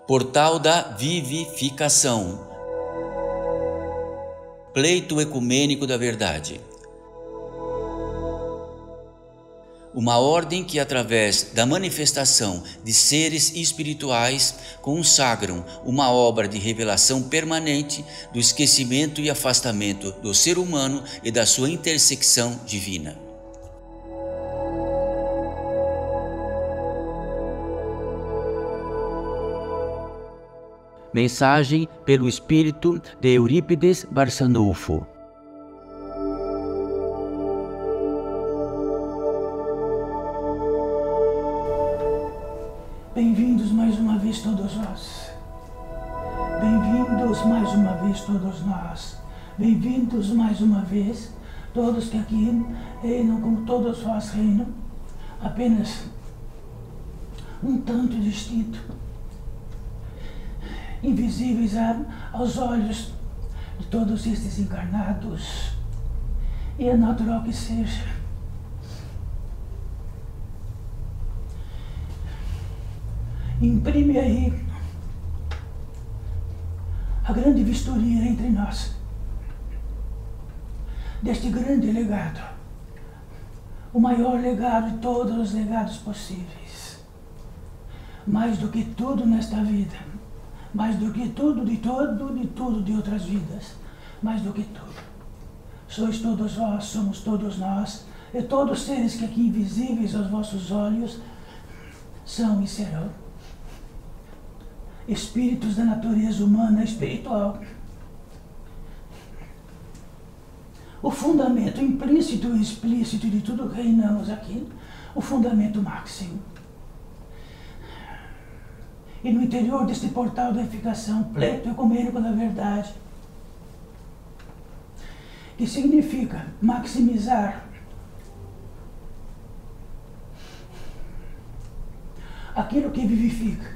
Portal da Vivificação. Pleito ecumênico da verdade. Uma ordem que, através da manifestação de seres espirituais, consagram uma obra de revelação permanente do esquecimento e afastamento do ser humano e da sua intersecção divina. Mensagem pelo espírito de Eurípides Barçanufo. Bem-vindos mais uma vez todos vós. Bem-vindos mais uma vez todos nós. Bem-vindos mais uma vez todos que aqui reinam como todos vós reinam, apenas um tanto distinto, invisíveis aos olhos de todos estes encarnados, e é natural que seja. Imprime aí a grande vistoria entre nós, deste grande legado, o maior legado de todos os legados possíveis, mais do que tudo nesta vida, mais do que tudo de tudo de outras vidas, mais do que tudo. Sois todos vós, somos todos nós, e todos os seres que aqui invisíveis aos vossos olhos são e serão espíritos da natureza humana espiritual. O fundamento implícito e explícito de tudo que reinamos aqui, o fundamento máximo. E no interior deste portal da edificação, pleito ecumênico da verdade, que significa maximizar aquilo que vivifica,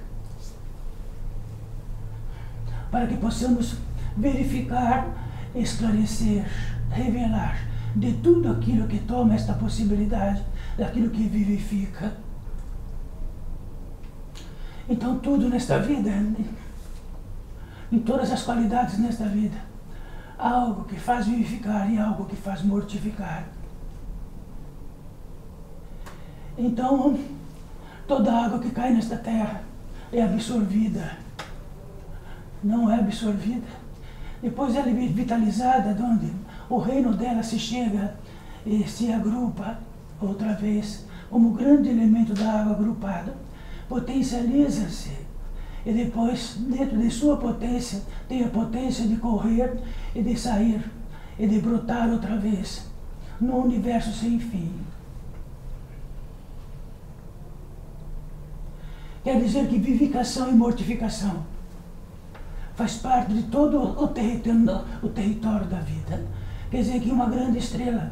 para que possamos verificar, esclarecer, revelar de tudo aquilo que toma esta possibilidade, daquilo que vivifica. Então tudo nesta vida, em todas as qualidades nesta vida, há algo que faz vivificar e algo que faz mortificar. Então, toda água que cai nesta terra é absorvida, não é absorvida, depois ela é vitalizada, onde o reino dela se chega e se agrupa outra vez, como grande elemento da água agrupada, potencializa-se, e depois, dentro de sua potência, tem a potência de correr e de sair e de brotar outra vez no universo sem fim. Quer dizer que vivificação e mortificação faz parte de todo o território da vida. Quer dizer que uma grande estrela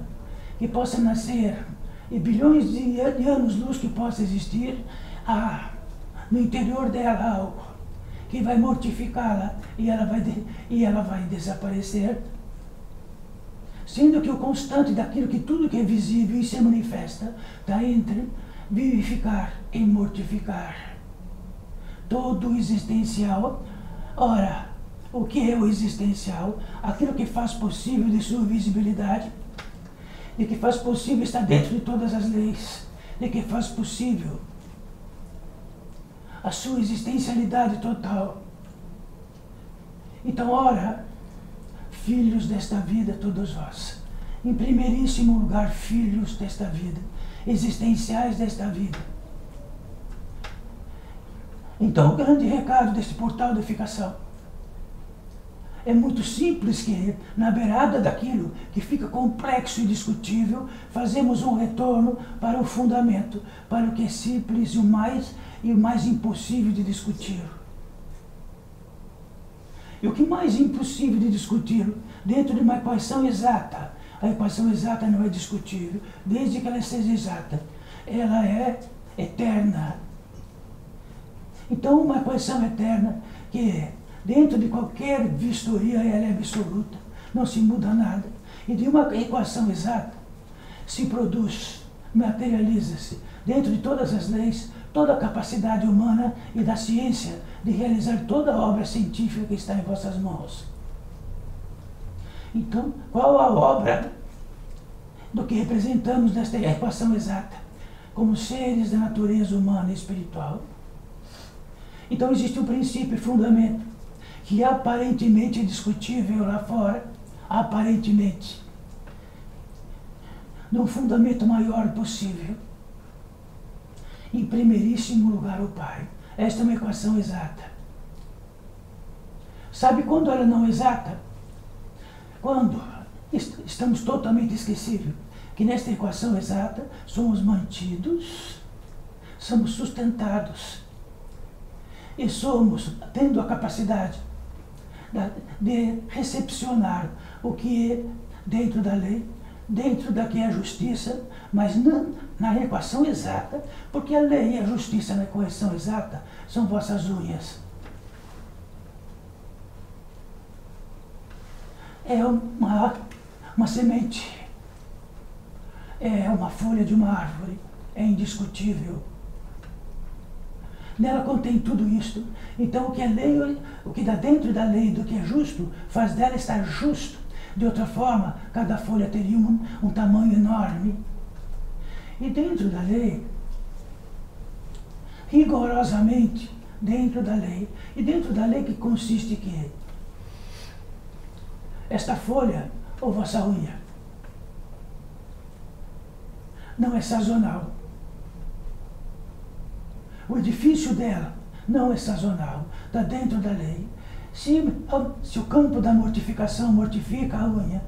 que possa nascer e bilhões de anos-luz que possa existir, há no interior dela algo que vai mortificá-la e ela vai desaparecer, sendo que o constante daquilo que tudo que é visível e se manifesta está entre vivificar e mortificar. Todo o existencial. Ora, o que é o existencial? Aquilo que faz possível de sua visibilidade, de que faz possível estar dentro de todas as leis, de que faz possível a sua existencialidade total. Então, ora, filhos desta vida, todos vós, em primeiríssimo lugar, filhos desta vida, existenciais desta vida. Então, o grande recado deste portal de edificação é muito simples, que na beirada daquilo que fica complexo e discutível, fazemos um retorno para o fundamento, para o que é simples e o mais impossível de discutir. E o que mais impossível de discutir dentro de uma equação exata? A equação exata não é discutível, desde que ela seja exata. Ela é eterna. Então, uma equação eterna que, dentro de qualquer vistoria, ela é absoluta, não se muda nada. E de uma equação exata se produz materializa-se dentro de todas as leis, toda a capacidade humana e da ciência de realizar toda a obra científica que está em vossas mãos. Então, qual a obra do que representamos nesta equação exata, como seres da natureza humana e espiritual? Então existe um princípio e fundamento que aparentemente é discutível lá fora, aparentemente, num fundamento maior possível. Em primeiríssimo lugar, o Pai. Esta é uma equação exata. Sabe quando ela não é exata? Quando estamos totalmente esquecíveis que nesta equação exata somos mantidos, somos sustentados e somos tendo a capacidade de recepcionar o que é dentro da lei, dentro da que é a justiça, mas não na equação exata, porque a lei e a justiça na equação exata são vossas unhas. É uma semente, é uma folha de uma árvore, é indiscutível. Nela contém tudo isto. Então o que é lei, o que dá dentro da lei do que é justo, faz dela estar justo. De outra forma, cada folha teria um tamanho enorme. E dentro da lei, rigorosamente, dentro da lei, e dentro da lei que consiste que esta folha, ou vossa unha, não é sazonal. O edifício dela não é sazonal, está dentro da lei. Se o campo da mortificação mortifica a unha,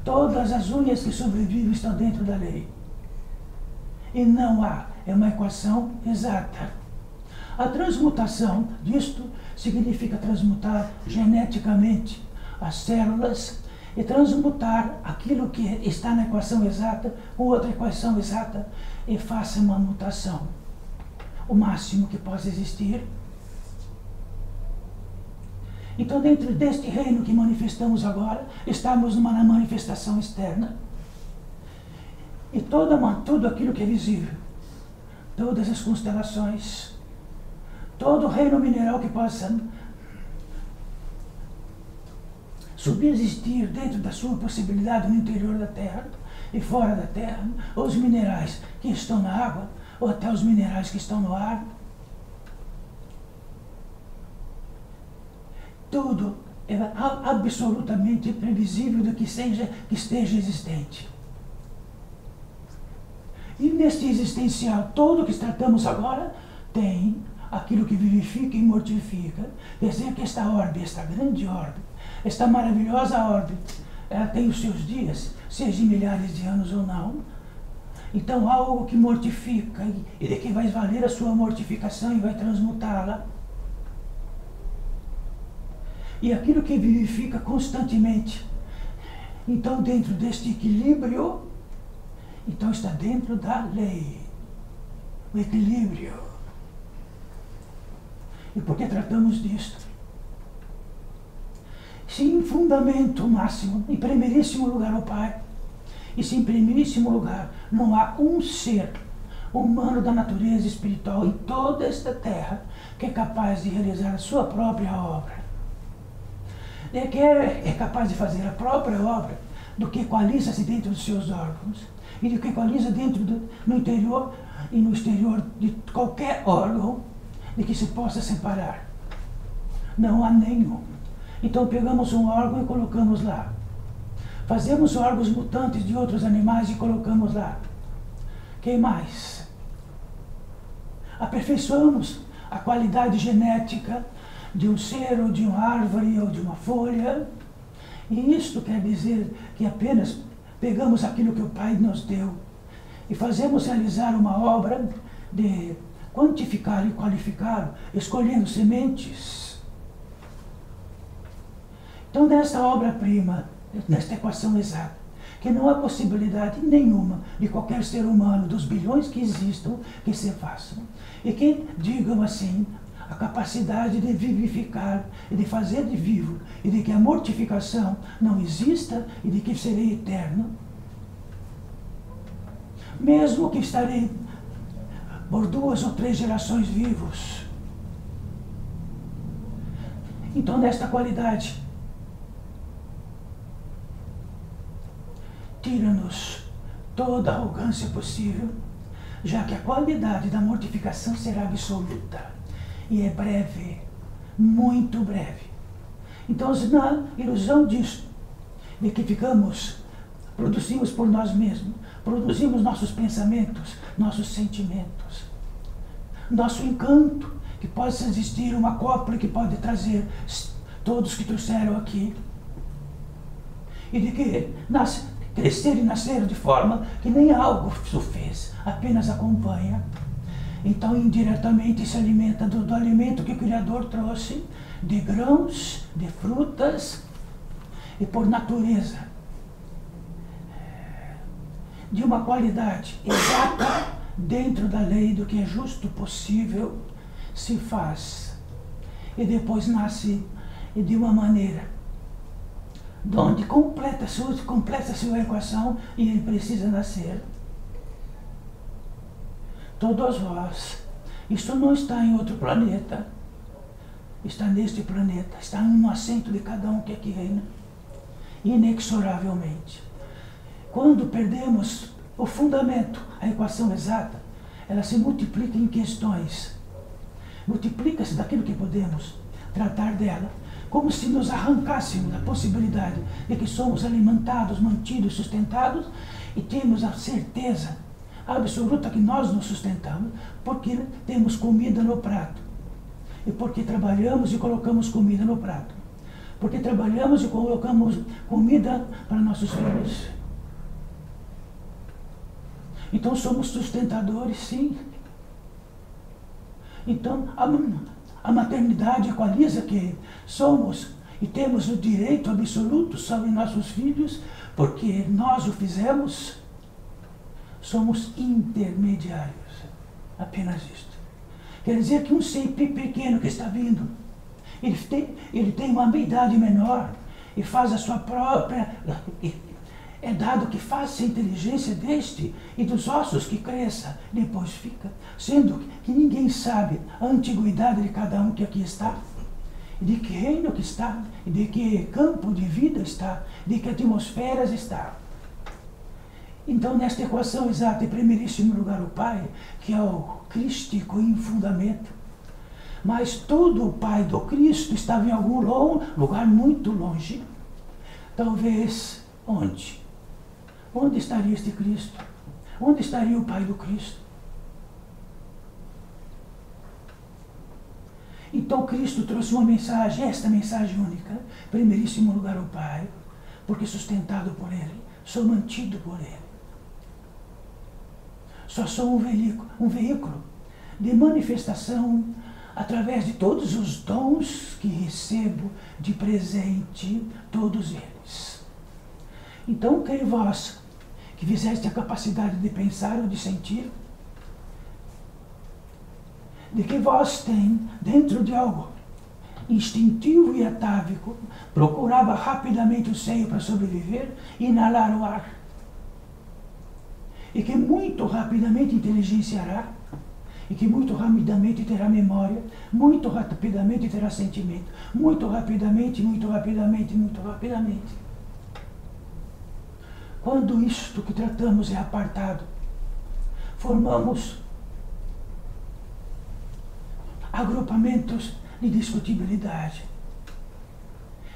todas as unhas que sobrevivem estão dentro da lei. E não há, é uma equação exata. A transmutação disto significa transmutar geneticamente as células e transmutar aquilo que está na equação exata com outra equação exata e faça uma mutação, o máximo que possa existir. Então, dentro deste reino que manifestamos agora, estamos numa manifestação externa. E tudo aquilo que é visível, todas as constelações, todo o reino mineral que possa subsistir dentro da sua possibilidade no interior da Terra e fora da Terra, os minerais que estão na água, ou até os minerais que estão no ar, tudo é absolutamente previsível do que esteja existente. E neste existencial todo que tratamos agora, tem aquilo que vivifica e mortifica. Quer dizer que esta orbe, esta grande orbe, esta maravilhosa orbe, ela tem os seus dias, seja milhares de anos ou não. Então há algo que mortifica e de que vai valer a sua mortificação e vai transmutá-la. E aquilo que vivifica constantemente. Então, dentro deste equilíbrio, então está dentro da lei. O equilíbrio. E por que tratamos disto? Se em fundamento máximo, em primeiríssimo lugar o Pai, e se em primeiríssimo lugar não há um ser humano da natureza espiritual em toda esta terra que é capaz de realizar a sua própria obra, que é capaz de fazer a própria obra, do que equaliza-se dentro dos seus órgãos, e do que equaliza no interior e no exterior de qualquer órgão de que se possa separar. Não há nenhum. Então pegamos um órgão e colocamos lá. Fazemos órgãos mutantes de outros animais e colocamos lá. Quem mais? Aperfeiçoamos a qualidade genética de um ser, ou de uma árvore, ou de uma folha. E isto quer dizer que apenas pegamos aquilo que o Pai nos deu e fazemos realizar uma obra de quantificar e qualificar, escolhendo sementes. Então, nesta obra-prima, nesta equação exata, que não há possibilidade nenhuma de qualquer ser humano, dos bilhões que existam, que se façam, e que, digam assim, a capacidade de vivificar e de fazer de vivo, e de que a mortificação não exista e de que serei eterno. mesmo que estarei por 2 ou 3 gerações vivos. Então, nesta qualidade, tira-nos toda a arrogância possível, já que a qualidade da mortificação será absoluta e é breve, muito breve. Então, na ilusão disso, de que produzimos por nós mesmos, produzimos nossos pensamentos, nossos sentimentos, nosso encanto, que possa existir uma cópula que pode trazer todos que trouxeram aqui, e de que crescer e nascer de forma que nem algo o fez, apenas acompanha. Então, indiretamente se alimenta do alimento que o Criador trouxe, de grãos, de frutas, e por natureza, de uma qualidade exata dentro da lei do que é justo possível, se faz. E depois nasce de uma maneira onde completa a sua equação e ele precisa nascer. Todos vós, isto não está em outro planeta, está neste planeta, está no assento de cada um que aqui reina, inexoravelmente. Quando perdemos o fundamento, a equação exata, ela se multiplica em questões. Multiplica-se daquilo que podemos tratar dela, como se nos arrancássemos da possibilidade de que somos alimentados, mantidos, sustentados, e temos a certeza absoluta que nós nos sustentamos porque temos comida no prato. E porque trabalhamos e colocamos comida no prato. Porque trabalhamos e colocamos comida para nossos filhos. Então somos sustentadores, sim. Então a maternidade equaliza que somos e temos o direito absoluto sobre nossos filhos, porque nós o fizemos. Somos intermediários, apenas isto. Quer dizer que um ser pequeno que está vindo, ele tem uma idade menor e faz a sua própria... É dado que faça a inteligência deste e dos ossos que cresça, depois fica, sendo que ninguém sabe a antiguidade de cada um que aqui está, de que reino que está, de que campo de vida está, de que atmosferas está. Então, nesta equação exata, em primeiríssimo lugar o Pai, que é o crístico em fundamento, mas todo o Pai do Cristo estava em algum lugar muito longe. Talvez onde? Onde estaria este Cristo? Onde estaria o Pai do Cristo? Então Cristo trouxe uma mensagem, esta mensagem única, em primeiríssimo lugar o Pai, porque sustentado por Ele, sou mantido por Ele. Só sou um veículo de manifestação através de todos os dons que recebo de presente, todos eles. Então, que vós, que fizeste a capacidade de pensar ou de sentir, de que vós tem dentro de algo instintivo e atávico, procurava rapidamente o seio para sobreviver e inalar o ar. E que muito rapidamente inteligenciará, e que muito rapidamente terá memória, muito rapidamente terá sentimento, muito rapidamente, muito rapidamente, muito rapidamente. Quando isto que tratamos é apartado, formamos agrupamentos de discutibilidade.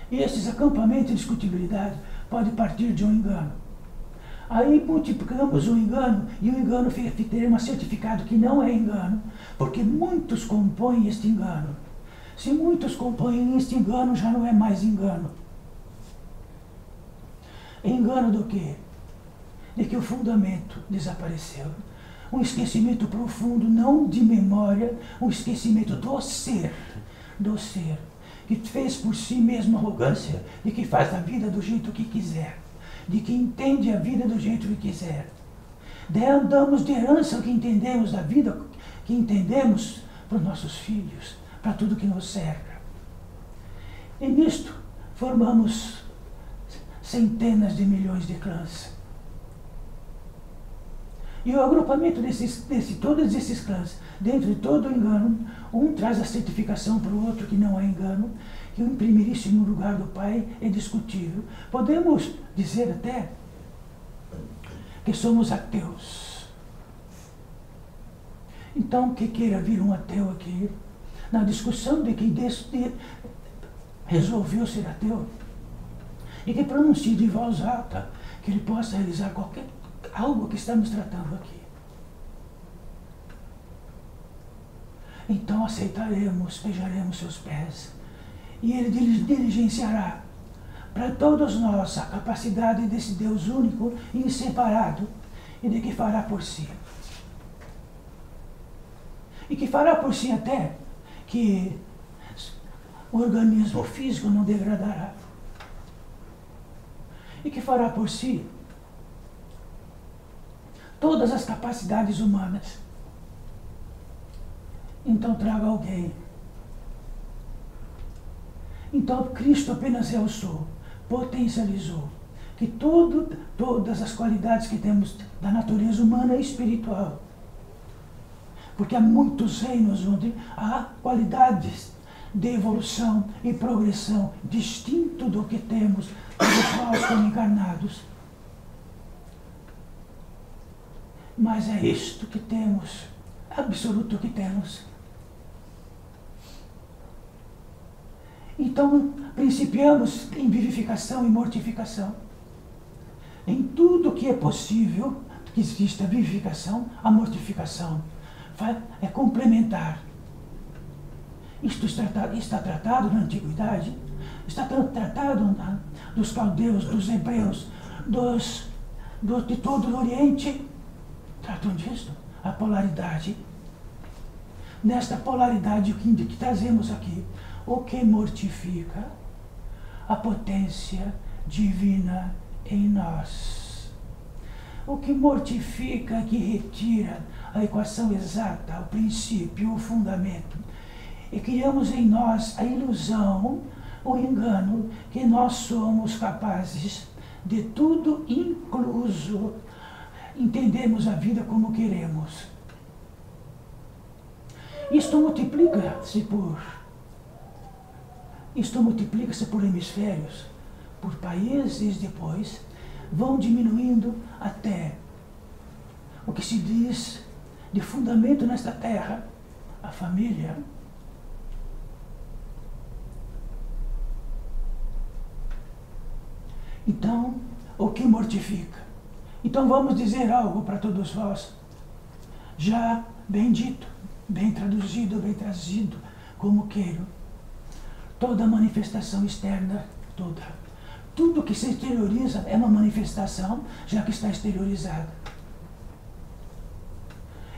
E esses acampamentos de discutibilidade podem partir de um engano. Aí multiplicamos o engano, e o engano terá um certificado que não é engano, porque muitos compõem este engano. Se muitos compõem este engano, já não é mais engano. Engano do quê? De que o fundamento desapareceu. Um esquecimento profundo, não de memória, um esquecimento do ser, que fez por si mesmo arrogância, de que faz a vida do jeito que quiser, de que entende a vida do jeito que quiser. Damos de herança o que entendemos da vida, que entendemos para os nossos filhos, para tudo que nos cerca. E nisto formamos centenas de milhões de clãs. E o agrupamento todos esses clãs, dentro de todo o engano, um traz a certificação para o outro que não é engano, que o imprimirisse no lugar do Pai é discutível. Podemos dizer até que somos ateus. Então, que queira vir um ateu aqui, na discussão de quem resolveu ser ateu, e que pronuncie de voz alta que ele possa realizar algo que estamos tratando aqui. Então aceitaremos, beijaremos seus pés, e ele diligenciará para todos nós a capacidade desse Deus único e inseparado, e de que fará por si. E que fará por si até que o organismo físico não degradará. E que fará por si todas as capacidades humanas. Então traga alguém. Então Cristo apenas realçou, potencializou, que todas as qualidades que temos da natureza humana e espiritual. Porque há muitos reinos onde há qualidades de evolução e progressão distinto do que temos todos nós como encarnados. Mas é isto que temos, absoluto que temos. Então, principiamos em vivificação e mortificação. Em tudo que é possível que exista vivificação, a mortificação é complementar. Isto está tratado na Antiguidade, está tratado dos caldeus, dos hebreus, de todo o Oriente. Tratam disso, a polaridade. Nesta polaridade, o que trazemos aqui? O que mortifica? A potência divina em nós. O que mortifica, que retira a equação exata, o princípio, o fundamento. E criamos em nós a ilusão, o engano, que nós somos capazes de tudo incluso. Entendemos a vida como queremos. Isto multiplica-se por hemisférios, por países, depois vão diminuindo até o que se diz de fundamento nesta terra, a família. Então, o que mortifica? Então vamos dizer algo para todos vós, já bem dito, bem traduzido, bem trazido, como queiro. Toda manifestação externa, tudo que se exterioriza é uma manifestação, já que está exteriorizada.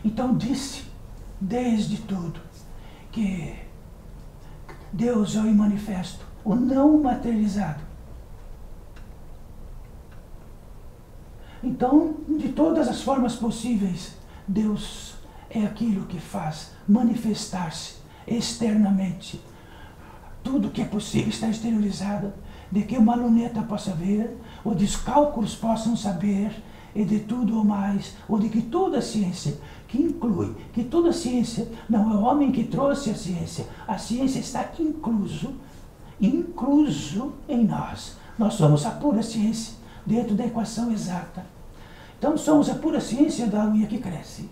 Então disse, desde tudo, que Deus é o manifesto, o não materializado. Então, de todas as formas possíveis, Deus é aquilo que faz manifestar-se externamente. Tudo que é possível está exteriorizado, de que uma luneta possa ver, ou de os cálculos possam saber, e de tudo ou mais, ou de que toda a ciência, que inclui, que toda a ciência, não é o homem que trouxe a ciência está incluso em nós. Nós somos a pura ciência, dentro da equação exata. Então somos a pura ciência da unha que cresce.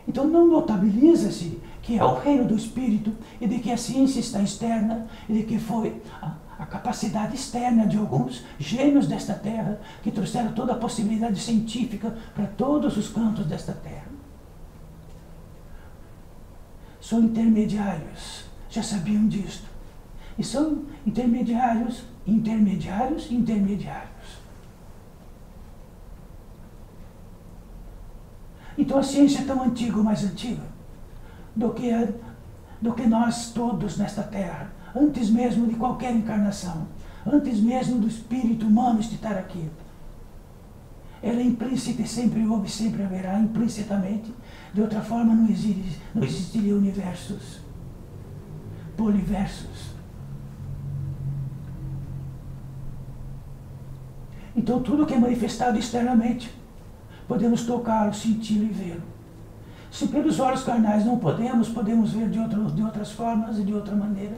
Então não notabiliza-se que é o reino do Espírito e de que a ciência está externa e de que foi a capacidade externa de alguns gênios desta terra que trouxeram toda a possibilidade científica para todos os cantos desta terra. São intermediários, já sabiam disto. E são intermediários. Então a ciência é tão antiga ou mais antiga do que nós todos nesta terra, antes mesmo de qualquer encarnação, antes mesmo do espírito humano estar aqui. Ela é implícita e sempre houve, sempre haverá, implicitamente. De outra forma não existiriam universos, poliversos. Então tudo que é manifestado externamente podemos tocá-lo, senti-lo e vê-lo. Se pelos olhos carnais não podemos ver de outras formas e de outra maneira.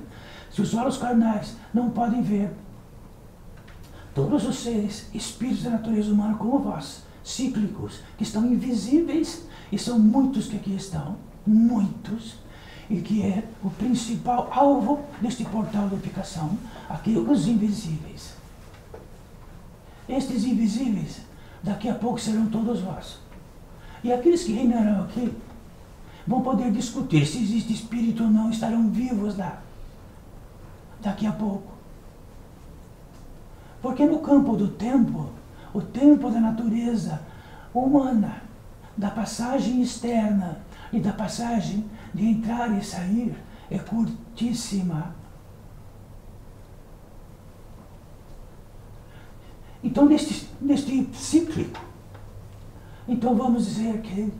Se os olhos carnais não podem ver, todos os seres, espíritos da natureza humana como vós, cíclicos, que estão invisíveis, e são muitos que aqui estão, muitos, e que é o principal alvo deste portal de aplicação, aqui os invisíveis. Estes invisíveis, daqui a pouco serão todos vós. E aqueles que reinarão aqui vão poder discutir se existe espírito ou não, estarão vivos lá, daqui a pouco. Porque no campo do tempo, o tempo da natureza humana, da passagem externa e da passagem de entrar e sair, é curtíssima. Então, neste cíclico, então vamos dizer que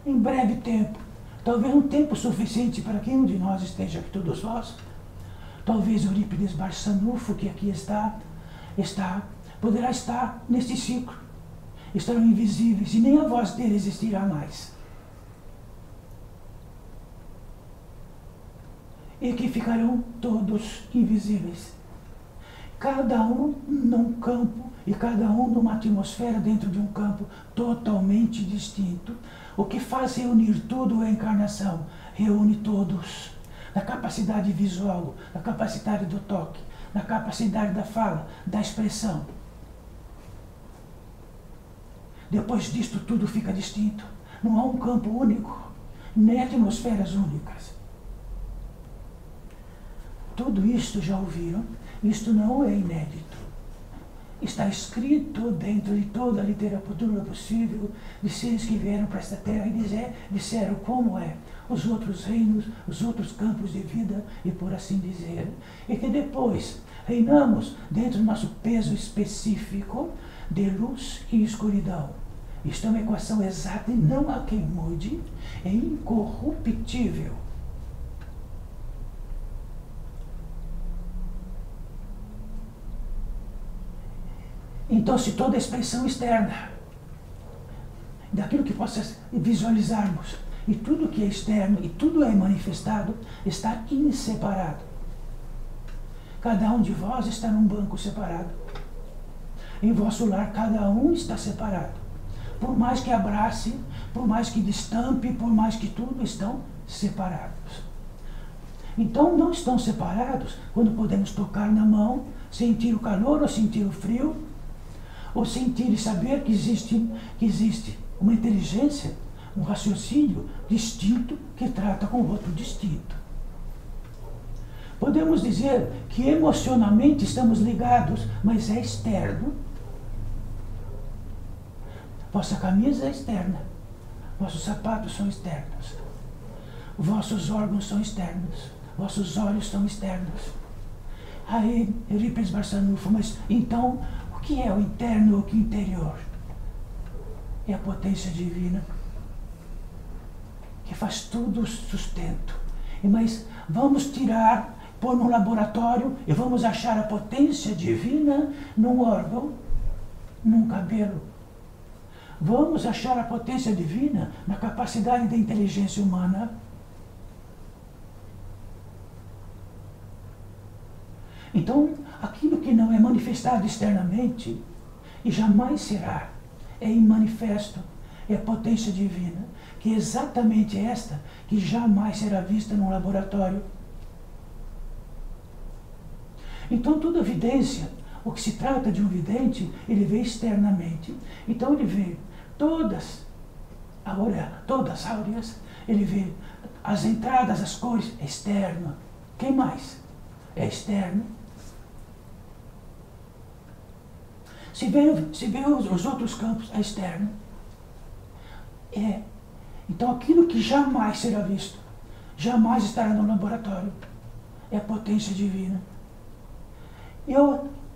em breve tempo, talvez um tempo suficiente para que um de nós esteja aqui, todos vós, talvez Eurípides Barçanufo, que aqui poderá estar neste ciclo. Estarão invisíveis e nem a voz dele existirá mais. E que ficarão todos invisíveis. Cada um num campo e cada um numa atmosfera dentro de um campo totalmente distinto. O que faz reunir tudo é a encarnação. Reúne todos. Na capacidade visual, na capacidade do toque, na capacidade da fala, da expressão. Depois disto tudo fica distinto. Não há um campo único, nem atmosferas únicas. Tudo isto já ouviram? Isto não é inédito. Está escrito dentro de toda a literatura possível de seres que vieram para esta terra e disseram como é os outros reinos, os outros campos de vida e por assim dizer. E que depois reinamos dentro do nosso peso específico de luz e escuridão. Isto é uma equação exata e não há quem mude, é incorruptível. Então, se toda a expressão externa, daquilo que possa visualizarmos, e tudo que é externo e tudo é manifestado, está inseparado. Cada um de vós está num banco separado. Em vosso lar, cada um está separado. Por mais que abrace, por mais que destampe, por mais que tudo, estão separados. Então, não estão separados quando podemos tocar na mão, sentir o calor ou sentir o frio, ou sentir e saber que existe uma inteligência, um raciocínio distinto que trata com o outro distinto. Podemos dizer que emocionalmente estamos ligados, mas é externo. Vossa camisa é externa, vossos sapatos são externos, vossos órgãos são externos, vossos olhos são externos. Aí, Eurípides Barçanufo, mas então, o que é o interno ou o que é o interior? É a potência divina, que faz tudo o sustento. Mas vamos tirar, pôr num laboratório e vamos achar a potência divina num órgão, num cabelo. Vamos achar a potência divina na capacidade da inteligência humana. Então, aquilo que não é manifestado externamente, e jamais será, é imanifesto, é a potência divina, que é exatamente esta que jamais será vista num laboratório. Então, toda evidência, o que se trata de um vidente, ele vê externamente. Então, ele vê todas as áureas, ele vê as entradas, as cores, é externo. Quem mais? É externo. Se vê os outros campos, é externo. Então, aquilo que jamais será visto, jamais estará no laboratório, é a potência divina.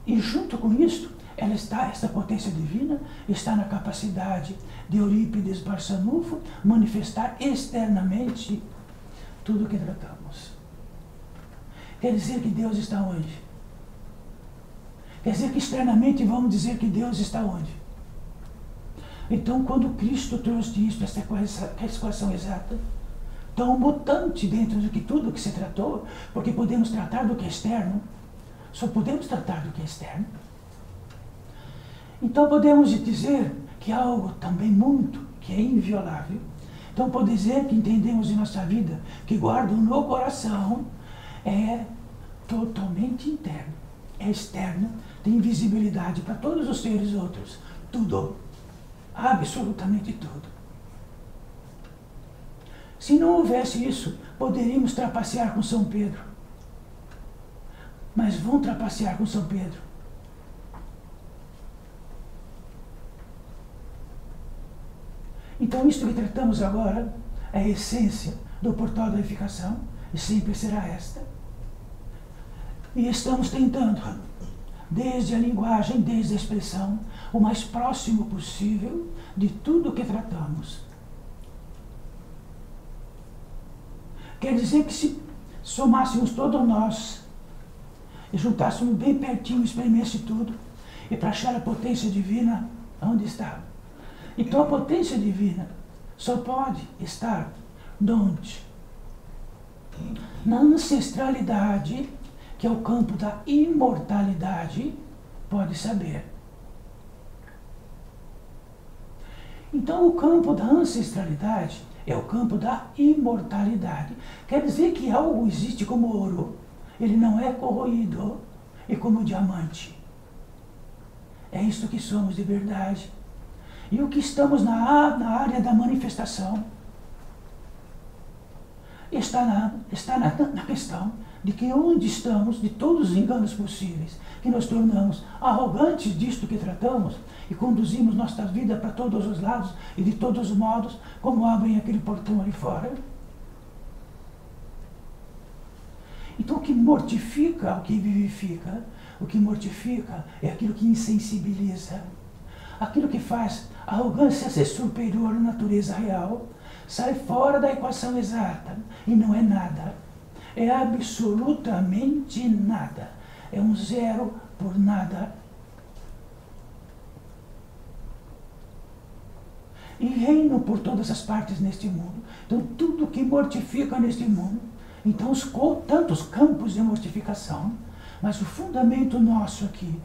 E junto com isso, essa potência divina está na capacidade de Eurípides Barçanufo manifestar externamente tudo o que tratamos. Quer dizer que Deus está onde? Quer dizer que externamente vamos dizer que Deus está onde? Então, quando Cristo trouxe isso, essa equação exata, tão mutante dentro de tudo que se tratou, porque podemos tratar do que é externo, só podemos tratar do que é externo. Então, podemos dizer que algo também muito, que é inviolável. Então, pode dizer que entendemos em nossa vida, que guardam no coração, é totalmente interno, é externo, tem visibilidade para todos os seres outros, tudo, absolutamente tudo. Se não houvesse isso, poderíamos trapacear com São Pedro. Mas vão trapacear com São Pedro. Então, isto que tratamos agora é a essência do portal da unificação, e sempre será esta. E estamos tentando, desde a linguagem, desde a expressão, o mais próximo possível de tudo que tratamos. Quer dizer que se somássemos todos nós e juntássemos bem pertinho, espremesse tudo, e para achar a potência divina, onde está? Então a potência divina só pode estar onde? Na ancestralidade, que é o campo da imortalidade, pode saber. Então o campo da ancestralidade é o campo da imortalidade. Quer dizer que algo existe como ouro, ele não é corroído, e como diamante. É isso que somos de verdade. E o que estamos na área da manifestação está na questão de que onde estamos, de todos os enganos possíveis, que nos tornamos arrogantes disto que tratamos e conduzimos nossa vida para todos os lados e de todos os modos, como abrem aquele portão ali fora. Então o que mortifica, o que vivifica, o que mortifica é aquilo que insensibiliza. Aquilo que faz a arrogância ser superior à natureza real, sai fora da equação exata e não é nada. É absolutamente nada. É um zero por nada. E reino por todas as partes neste mundo. Então tudo que mortifica neste mundo, então tantos campos de mortificação, mas o fundamento nosso aqui,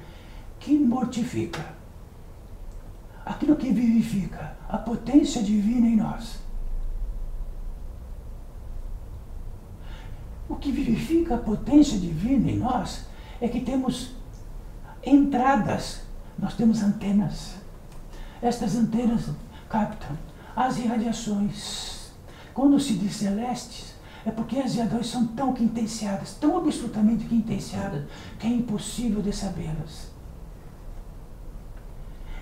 que mortifica, aquilo que vivifica a potência divina em nós. O que vivifica a potência divina em nós é que temos entradas, nós temos antenas. Estas antenas captam as irradiações. Quando se diz celestes, é porque as irradiações são tão quintenciadas, tão absolutamente quintenciadas, que é impossível de sabê-las.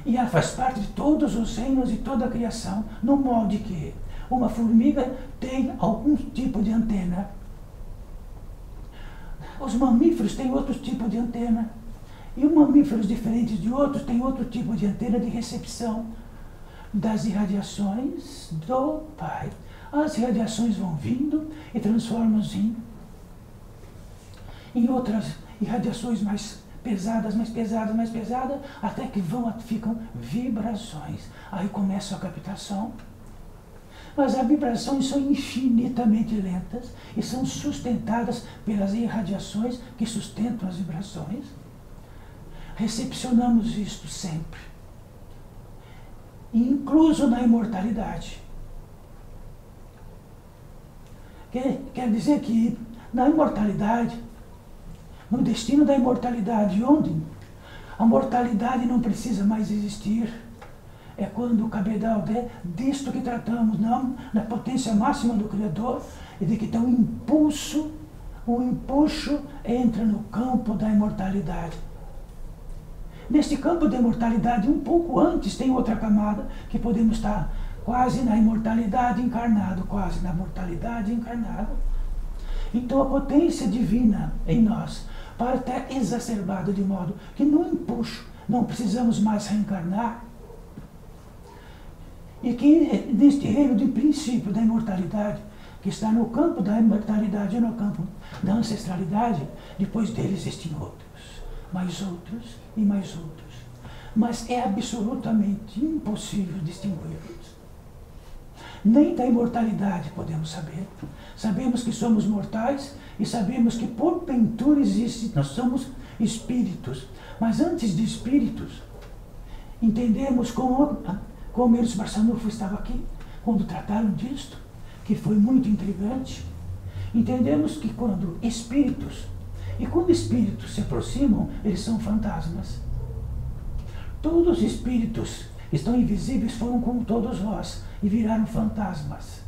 E ela faz parte de todos os reinos e toda a criação, no modo que uma formiga tem algum tipo de antena. Os mamíferos têm outro tipo de antena. E os mamíferos diferentes de outros têm outro tipo de antena de recepção das irradiações do Pai. As irradiações vão vindo e transformam-se em outras irradiações mais pesadas, até que ficam vibrações. Aí começa a captação. Mas as vibrações são infinitamente lentas e são sustentadas pelas irradiações que sustentam as vibrações. Recepcionamos isto sempre, incluso na imortalidade. Quer dizer que na imortalidade, no destino da imortalidade, onde a mortalidade não precisa mais existir, é quando o cabedal disto que tratamos, não na potência máxima do Criador, e de que tem um impulso entra no campo da imortalidade. Neste campo da imortalidade, um pouco antes, tem outra camada, que podemos estar quase na imortalidade encarnado, quase na mortalidade encarnado. Então a potência divina em nós, para até exacerbada de modo que no empuxo não precisamos mais reencarnar, e que neste reino de princípio da imortalidade, que está no campo da imortalidade e no campo da ancestralidade, depois dele existem outros, mais outros e mais outros. mas é absolutamente impossível distingui-los. Nem da imortalidade podemos saber. Sabemos que somos mortais e sabemos que porventura existe, nós somos espíritos. Mas antes de espíritos, entendemos como Eurípides Barçanufo estava aqui, quando trataram disto, que foi muito intrigante. Entendemos que quando espíritos se aproximam, eles são fantasmas. Todos os espíritos que estão invisíveis foram como todos vós e viraram fantasmas.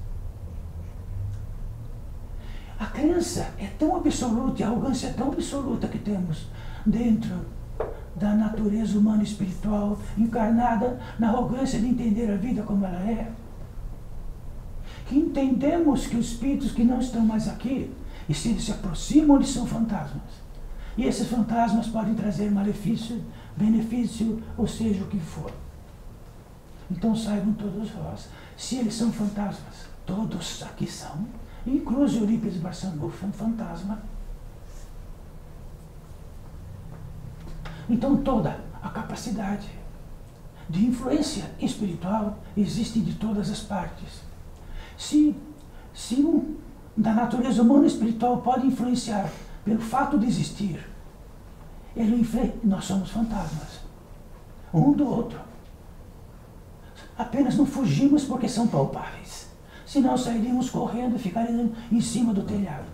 A crença é tão absoluta e a arrogância é tão absoluta que temos dentro da natureza humana e espiritual, encarnada na arrogância de entender a vida como ela é, que entendemos que os espíritos que não estão mais aqui, e se eles se aproximam, eles são fantasmas. E esses fantasmas podem trazer malefício, benefício, ou seja, o que for. Então saibam todos vós, se eles são fantasmas, todos aqui são, inclusive Eurípides Barçanufo é um fantasma. Então toda a capacidade de influência espiritual existe de todas as partes. Se um da natureza humana e espiritual pode influenciar pelo fato de existir, nós somos fantasmas, um do outro. Apenas não fugimos porque são palpáveis. Senão sairíamos correndo e ficaríamos em cima do telhado.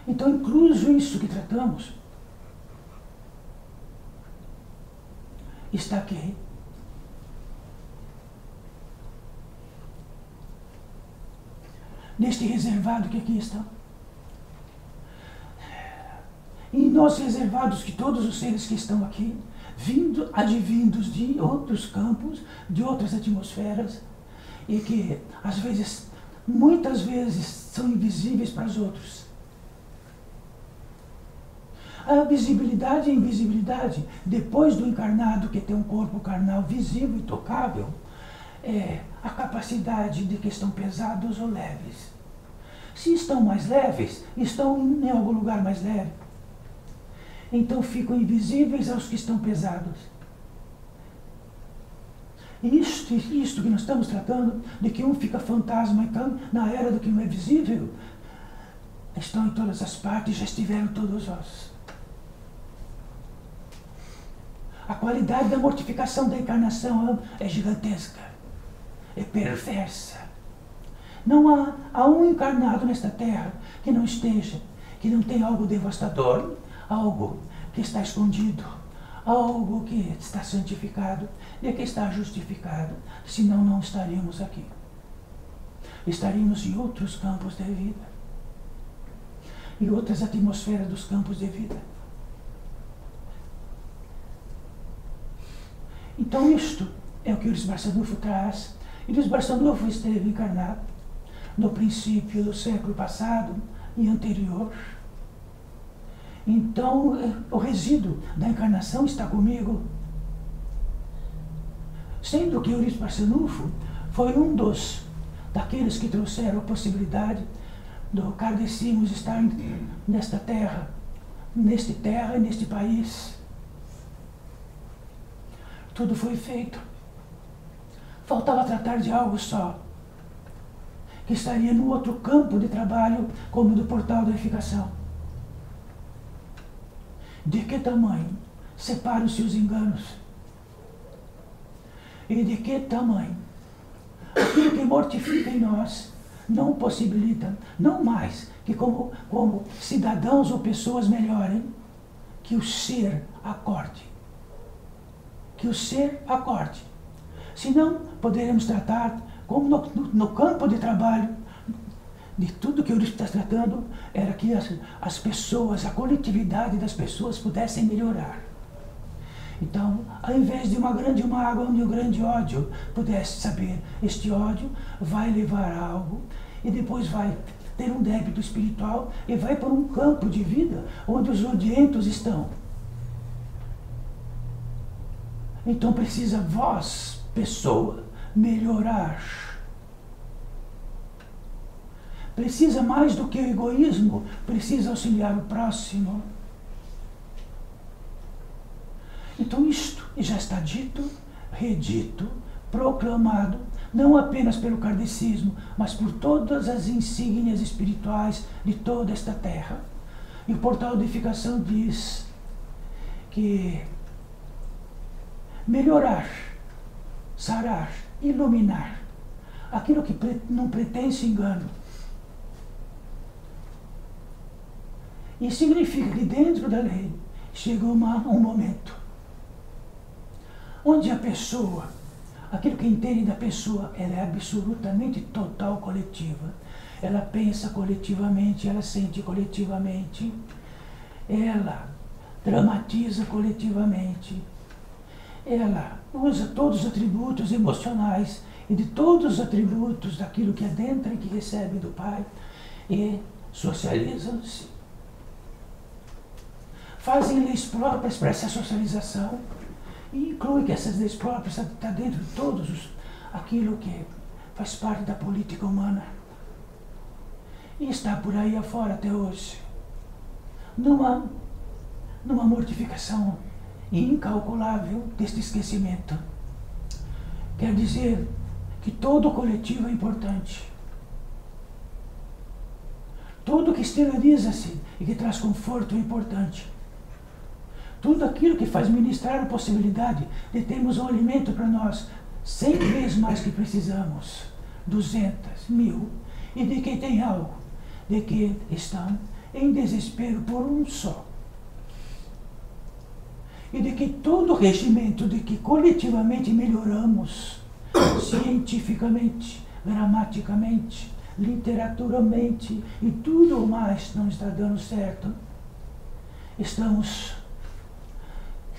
Então, incluso isso que tratamos, está aqui. Neste reservado que aqui está. E nós reservados, que todos os seres que estão aqui, advindos de outros campos, de outras atmosferas, e que, às vezes, muitas vezes, são invisíveis para os outros. A visibilidade e a invisibilidade, depois do encarnado que tem um corpo carnal visível e tocável, é a capacidade de que estão pesados ou leves. Se estão mais leves, estão em algum lugar mais leve. Então ficam invisíveis aos que estão pesados. Isto que nós estamos tratando, de que um fica fantasma na era do que não é visível, estão em todas as partes, já estiveram todos nós. A qualidade da mortificação da encarnação é gigantesca, é perversa. Não há um encarnado nesta terra que não esteja, que não tenha algo devastador, algo que está escondido, algo que está santificado e que está justificado, senão não estaríamos aqui. Estaríamos em outros campos de vida, em outras atmosferas dos campos de vida. Então isto é o que Eurípides Barçanufo traz. Eurípides Barçanufo esteve encarnado no princípio do século passado e anterior. Então, o resíduo da encarnação está comigo. Sendo que Eurípides Barçanufo foi um daqueles que trouxeram a possibilidade do kardecismo estar nesta terra e neste país. Tudo foi feito. Faltava tratar de algo só, que estaria no outro campo de trabalho, como do portal da unificação. De que tamanho separam-se os enganos? E de que tamanho aquilo que mortifica em nós não possibilita, não mais que como cidadãos ou pessoas melhorem, que o ser acorde. Que o ser acorde. Senão, poderemos tratar, como no campo de trabalho, de tudo que o Eurípides está tratando, era que as pessoas, a coletividade das pessoas pudessem melhorar. Então, ao invés de uma grande mágoa, um grande ódio, pudesse saber, este ódio vai levar a algo, e depois vai ter um débito espiritual, e vai para um campo de vida, onde os odientos estão. Então precisa vós, pessoa, melhorar. precisa mais do que o egoísmo, precisa auxiliar o próximo. Então isto já está dito, redito, proclamado, não apenas pelo kardecismo, mas por todas as insígnias espirituais de toda esta terra. E o portal de edificação diz que melhorar, sarar, iluminar aquilo que não pretende engano. Isso significa que dentro da lei chega um momento onde a pessoa, aquilo que entende da pessoa, ela é absolutamente total coletiva. Ela pensa coletivamente, ela sente coletivamente, ela dramatiza coletivamente, ela usa todos os atributos emocionais e de todos os atributos daquilo que adentra e que recebe do Pai e socializam-se. Fazem leis próprias para essa socialização e inclui que essas leis próprias estão dentro de todos aquilo que faz parte da política humana. E está por aí afora até hoje, numa mortificação incalculável deste esquecimento. Quer dizer que todo o coletivo é importante. Tudo que exterioriza-se e que traz conforto é importante. Tudo aquilo que faz ministrar a possibilidade de termos um alimento para nós 100 vezes mais que precisamos, 200, 1000, e de que tem algo, de que estão em desespero por um só. E de que todo o regimento de que coletivamente melhoramos, cientificamente, gramaticamente, literaturamente e tudo mais não está dando certo, estamos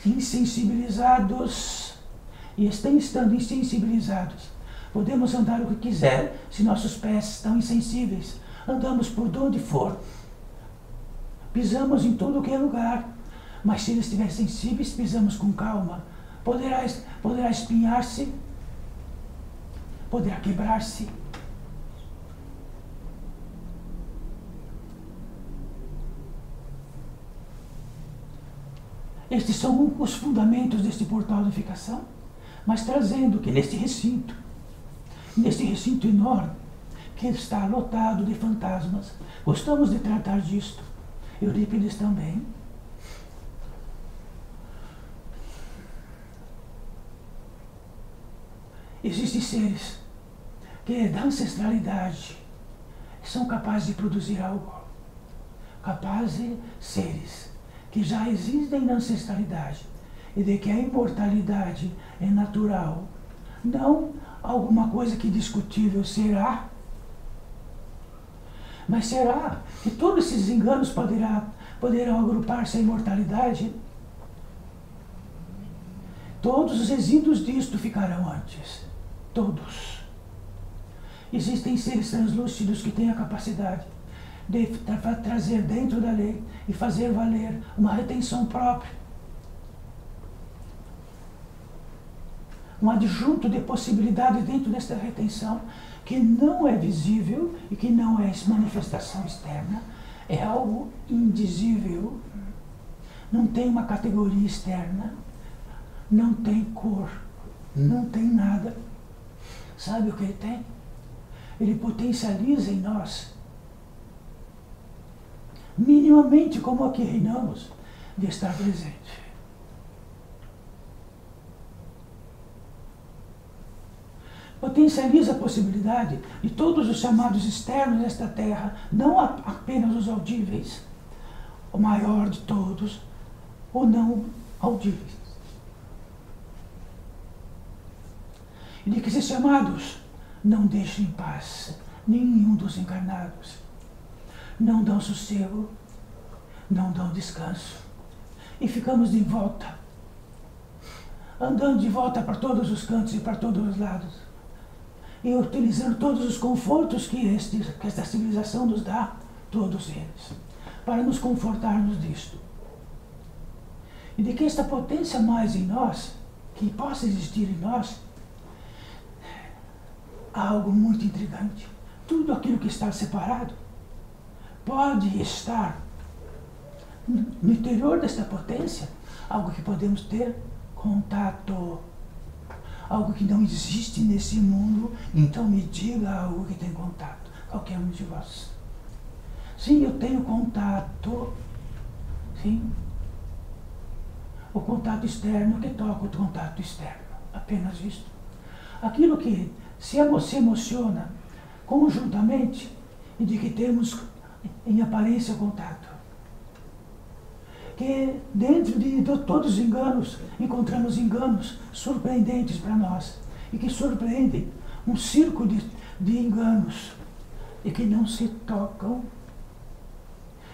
insensibilizados, e estando insensibilizados, podemos andar o que quiser se nossos pés estão insensíveis. Andamos por onde for, pisamos em todo que é lugar, mas se eles estiverem sensíveis, pisamos com calma. Poderá espinhar-se, poderá quebrar-se. Estes são os fundamentos deste portal de edificação, mas trazendo que neste recinto enorme, que está lotado de fantasmas, gostamos de tratar disto, Eurípides também, existem seres que da ancestralidade são capazes de produzir algo, capazes seres que já existem na ancestralidade e de que a imortalidade é natural, não alguma coisa que discutível será, mas será que todos esses enganos poderão agrupar-se à imortalidade? Todos os resíduos disto ficarão antes, todos. Existem seres translúcidos que têm a capacidade de trazer dentro da lei e fazer valer uma retenção própria, um adjunto de possibilidades dentro desta retenção que não é visível e que não é manifestação externa, é algo indizível, não tem uma categoria externa, não tem cor, não tem nada. Sabe o que ele tem? Ele potencializa em nós, minimamente como aqui reinamos, de estar presente. Potencializa a possibilidade de todos os chamados externos desta terra, não apenas os audíveis, o maior de todos, ou não audíveis. E de que esses chamados não deixam em paz nenhum dos encarnados, não dão sossego, não dão descanso, e ficamos de volta, andando de volta para todos os cantos e para todos os lados, e utilizando todos os confortos que esta civilização nos dá, todos eles, para nos confortarmos disto. E de que esta potência mais em nós, que possa existir em nós, há algo muito intrigante. tudo aquilo que está separado pode estar no interior desta potência, algo que podemos ter contato, algo que não existe nesse mundo. Então me diga algo que tem contato, qualquer um de vós. Sim, eu tenho contato, sim. O contato externo que toca o contato externo, apenas isto. Aquilo que se emociona conjuntamente e de que temos em aparência contato. Que dentro de todos os enganos, encontramos enganos surpreendentes para nós e que surpreendem um círculo de enganos e que não se tocam.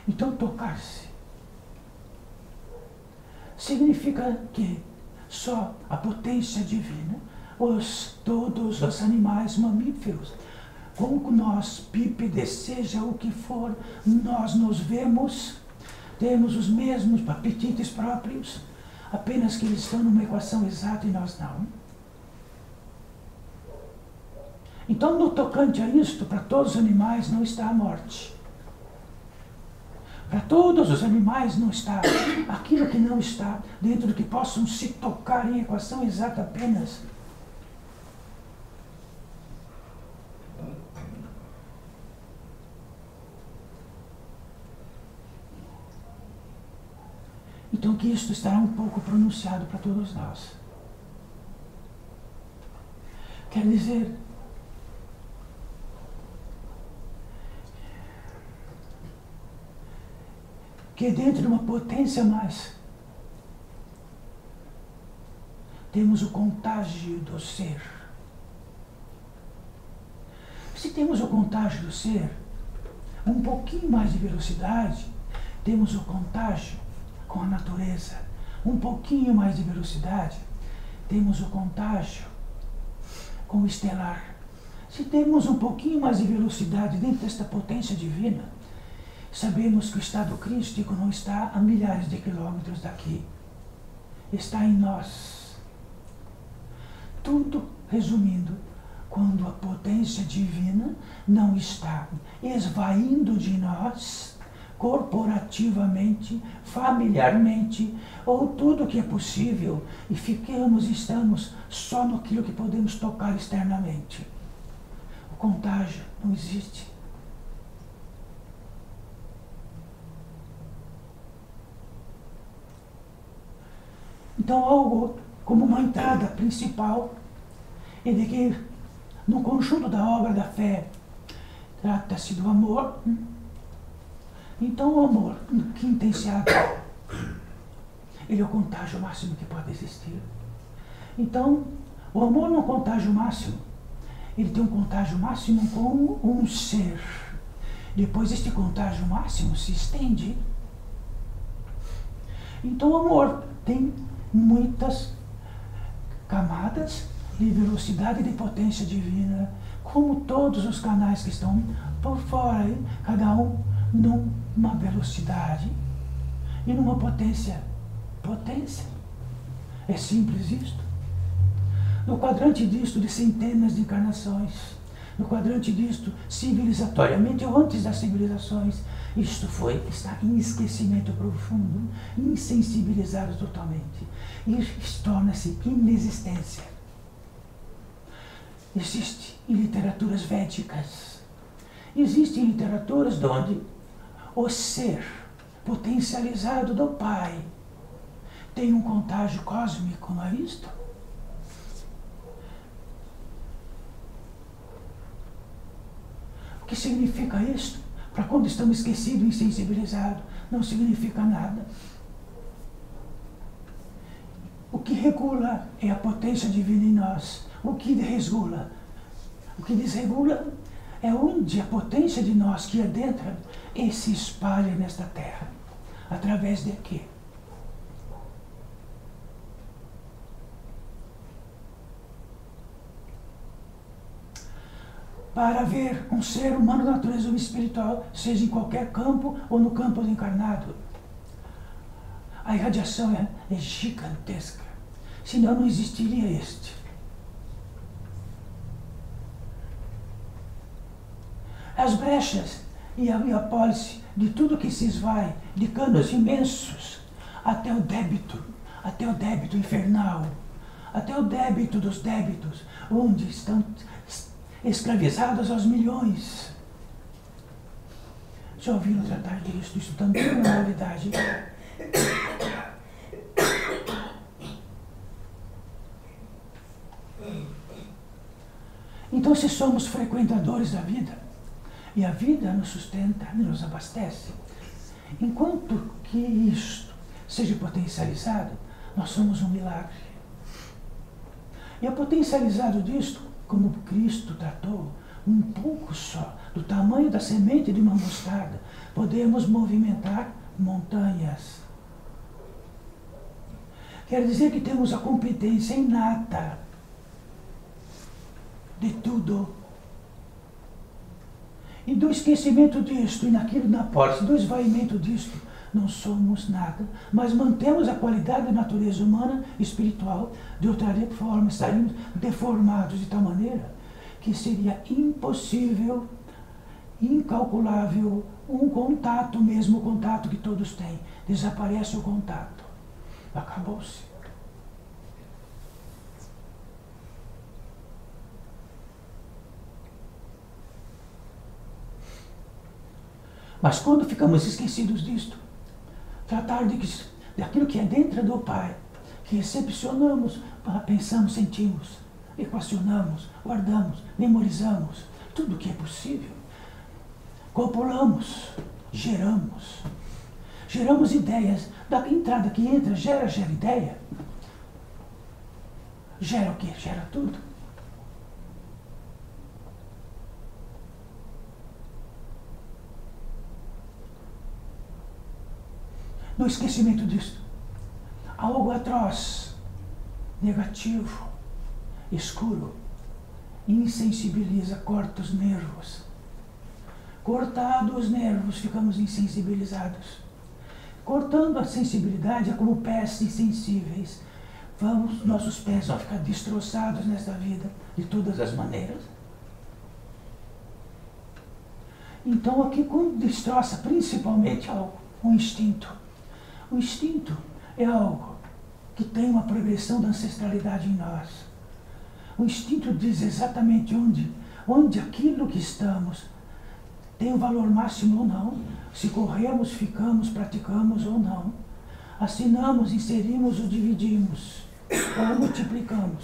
Então, tocar-se significa que só a potência divina, todos os animais mamíferos, como nós, bípedes, seja o que for, nós nos vemos, temos os mesmos apetites próprios, apenas que eles estão numa equação exata e nós não. Então, no tocante a isto, para todos os animais não está a morte. Para todos os animais não está. Aquilo que não está dentro do que possam se tocar em equação exata apenas. Então que isto estará um pouco pronunciado para todos nós. Quer dizer, que dentro de uma potência mais, temos o contágio do ser. Se temos o contágio do ser, um pouquinho mais de velocidade, temos o contágio com a natureza. Um pouquinho mais de velocidade, temos o contágio com o estelar. Se temos um pouquinho mais de velocidade dentro desta potência divina, sabemos que o estado crístico não está a milhares de quilômetros daqui. Está em nós. Tudo, resumindo, quando a potência divina não está esvaindo de nós, corporativamente, familiarmente, ou tudo que é possível, e estamos só naquilo que podemos tocar externamente. O contágio não existe. Então, algo como uma entrada principal é de que, no conjunto da obra da fé, trata-se do amor. Então, o amor quintenciado, ele é o contágio máximo que pode existir. Então, o amor no contágio máximo, ele tem um contágio máximo com um ser. Depois, este contágio máximo se estende. Então, o amor tem muitas camadas de velocidade e de potência divina, como todos os canais que estão por fora, cada um numa velocidade e numa potência. Potência. É simples isto. No quadrante disto de centenas de encarnações, no quadrante disto civilizatoriamente ou antes das civilizações, isto está em esquecimento profundo, insensibilizado totalmente, e torna-se inexistência. Existe em literaturas védicas, existe em literaturas onde o ser potencializado do Pai tem um contágio cósmico, não é isto? O que significa isto? Para quando estamos esquecidos e insensibilizados, não significa nada. O que regula é a potência divina em nós. O que desregula? O que desregula é onde a potência de nós que adentra e se espalha nesta terra. Através de quê? Para ver um ser humano da natureza espiritual, seja em qualquer campo ou no campo do encarnado, a irradiação é gigantesca. Senão não existiria este. as brechas e a pólice de tudo que se esvai, de canos imensos, até o débito infernal, até o débito dos débitos, onde estão escravizados aos milhões. Já ouviram tratar disso? Isso também é uma novidade. Então, se somos frequentadores da vida, e a vida nos sustenta, nos abastece, enquanto que isto seja potencializado, nós somos um milagre. E é potencializado disto, como Cristo tratou, um pouco só, do tamanho da semente de uma mostarda, podemos movimentar montanhas. Quer dizer que temos a competência inata de tudo. E do esquecimento disto, e naquilo, na posse do esvaimento disto, não somos nada, mas mantemos a qualidade da natureza humana e espiritual. De outra forma, estaríamos deformados de tal maneira que seria impossível, incalculável, um contato, mesmo o contato que todos têm. Desaparece o contato. Acabou-se. Mas quando ficamos esquecidos disto, tratar daquilo que é dentro do Pai, que recepcionamos, pensamos, sentimos, equacionamos, guardamos, memorizamos, tudo o que é possível, copulamos, geramos ideias, da entrada que entra, gera ideia, gera o quê? Gera tudo. No esquecimento disso, algo atroz, negativo, escuro, insensibiliza, corta os nervos. Cortados os nervos, ficamos insensibilizados. Cortando a sensibilidade é como pés insensíveis. Nossos pés vão ficar destroçados nesta vida, de todas as maneiras. Então aqui quando destroça principalmente algo, um instinto. O instinto é algo que tem uma progressão da ancestralidade em nós. O instinto diz exatamente onde aquilo que estamos tem um valor máximo ou não, se corremos, ficamos, praticamos ou não, assinamos, inserimos ou dividimos, ou multiplicamos.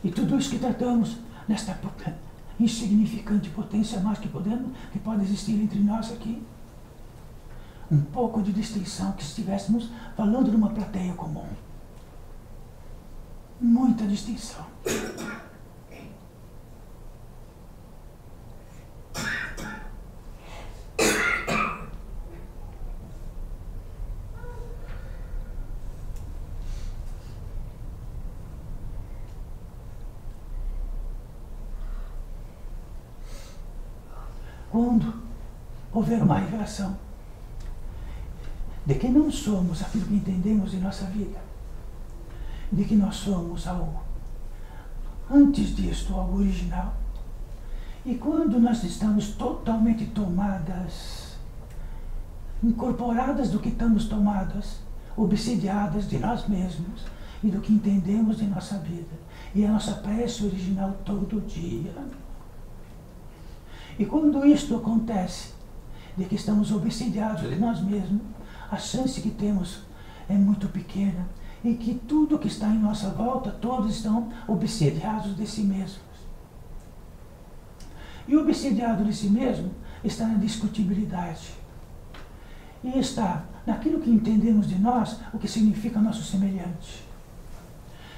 E tudo isso que tratamos nesta insignificante potência mais que pode existir entre nós aqui, um pouco de distinção, que estivéssemos falando numa plateia comum. Muita distinção. Quando houver uma revelação de que não somos aquilo que entendemos em nossa vida, de que nós somos algo antes disto, algo original, e quando nós estamos totalmente tomadas, incorporadas do que estamos tomadas, obsediadas de nós mesmos e do que entendemos de nossa vida, e a nossa prece original todo dia. E quando isto acontece, de que estamos obsediados de nós mesmos, a chance que temos é muito pequena, e que tudo que está em nossa volta, todos estão obsediados de si mesmos. E o obsediado de si mesmo está na discutibilidade. E está naquilo que entendemos de nós, o que significa nosso semelhante.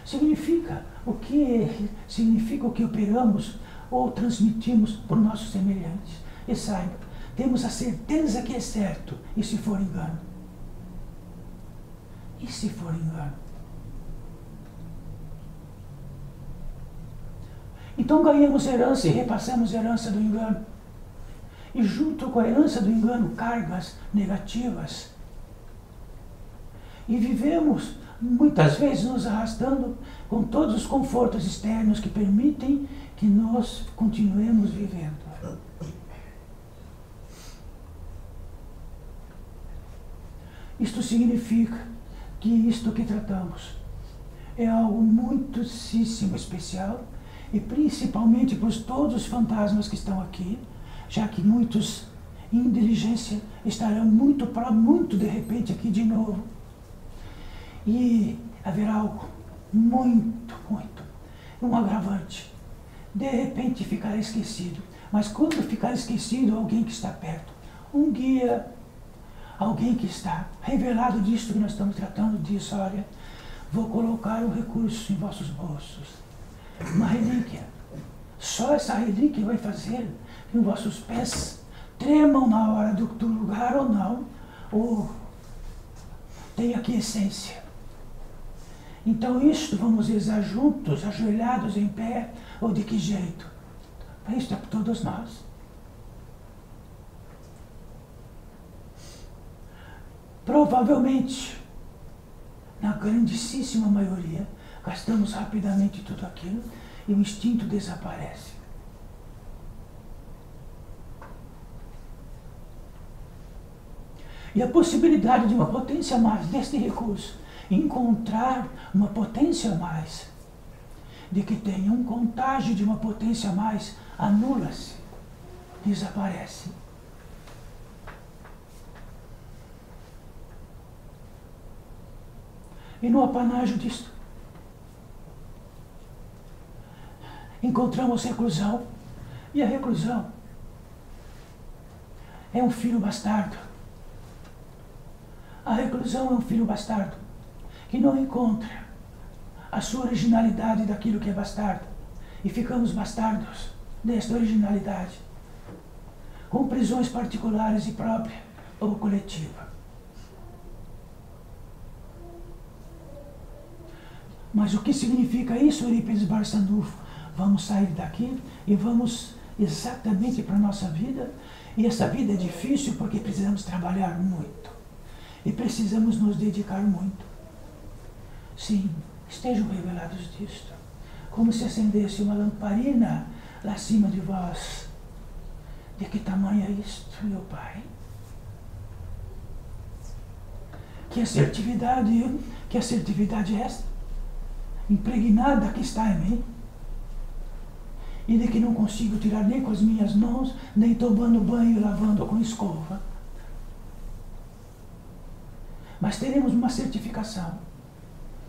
Significa o que operamos ou transmitimos por nossos semelhantes. E saiba, temos a certeza que é certo, e se for engano? E se for engano? Então ganhamos herança e repassamos a herança do engano. E junto com a herança do engano, cargas negativas E vivemos, muitas vezes, nos arrastando com todos os confortos externos que permitem que nós continuemos vivendo. Isto significa que isto que tratamos é algo muitíssimo especial, e principalmente para todos os fantasmas que estão aqui, já que muitos, em inteligência, estarão muito de repente aqui de novo. E haverá algo muito, um agravante. De repente ficará esquecido. Mas quando ficar esquecido, alguém que está perto, um guia, alguém que está revelado disso que nós estamos tratando, diz: olha, vou colocar um recurso em vossos bolsos, uma relíquia. Só essa relíquia vai fazer que os vossos pés tremam na hora do lugar ou não, ou tenha aqui essência. Então isto vamos rezar juntos, ajoelhados em pé, ou de que jeito? Isto é para todos nós. Provavelmente, na grandíssima maioria, gastamos rapidamente tudo aquilo e o instinto desaparece. E a possibilidade de uma potência a mais deste recurso, encontrar uma potência a mais, de que tenha um contágio de uma potência a mais, anula-se, desaparece. E no apanágio disto, encontramos reclusão, e a reclusão é um filho bastardo. A reclusão é um filho bastardo que não encontra a sua originalidade daquilo que é bastardo, e ficamos bastardos desta originalidade, com prisões particulares e própria ou coletiva. Mas o que significa isso, Eurípides Barçanufo? Vamos sair daqui e vamos exatamente para a nossa vida, e essa vida é difícil porque precisamos trabalhar muito e precisamos nos dedicar muito. Sim, estejam revelados disto, como se acendesse uma lamparina lá acima de vós. De que tamanho é isto, meu Pai? Que assertividade é esta, impregnada que está em mim, e de que não consigo tirar nem com as minhas mãos, nem tomando banho e lavando com escova. Mas teremos uma certificação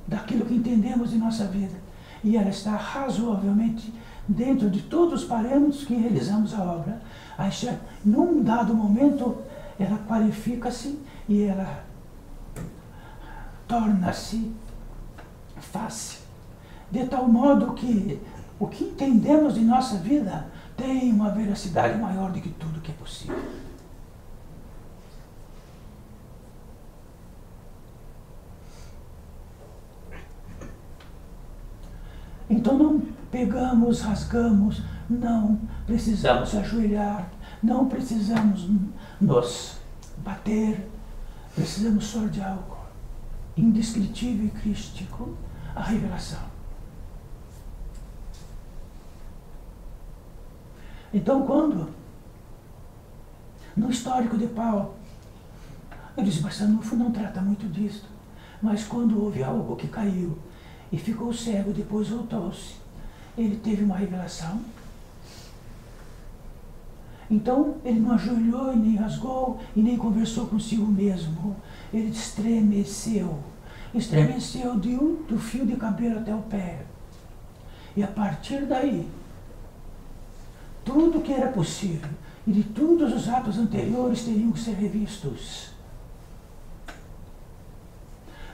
daquilo que entendemos em nossa vida, e ela está razoavelmente dentro de todos os parâmetros que realizamos a obra. Aí, num dado momento, ela qualifica-se e ela torna-se fácil, de tal modo que o que entendemos em nossa vida tem uma veracidade maior do que tudo que é possível. Então não pegamos, rasgamos, não precisamos ajoelhar, não precisamos nos bater, precisamos só de algo indescritível e crístico, a revelação. Então, quando, no histórico de Paulo, Eurípides Barçanufo não trata muito disso, mas quando houve algo que caiu e ficou cego, depois voltou-se, ele teve uma revelação. Então, ele não ajoelhou e nem rasgou e nem conversou consigo mesmo. Ele estremeceu do fio de cabelo até o pé. E a partir daí, tudo que era possível e de todos os atos anteriores teriam que ser revistos.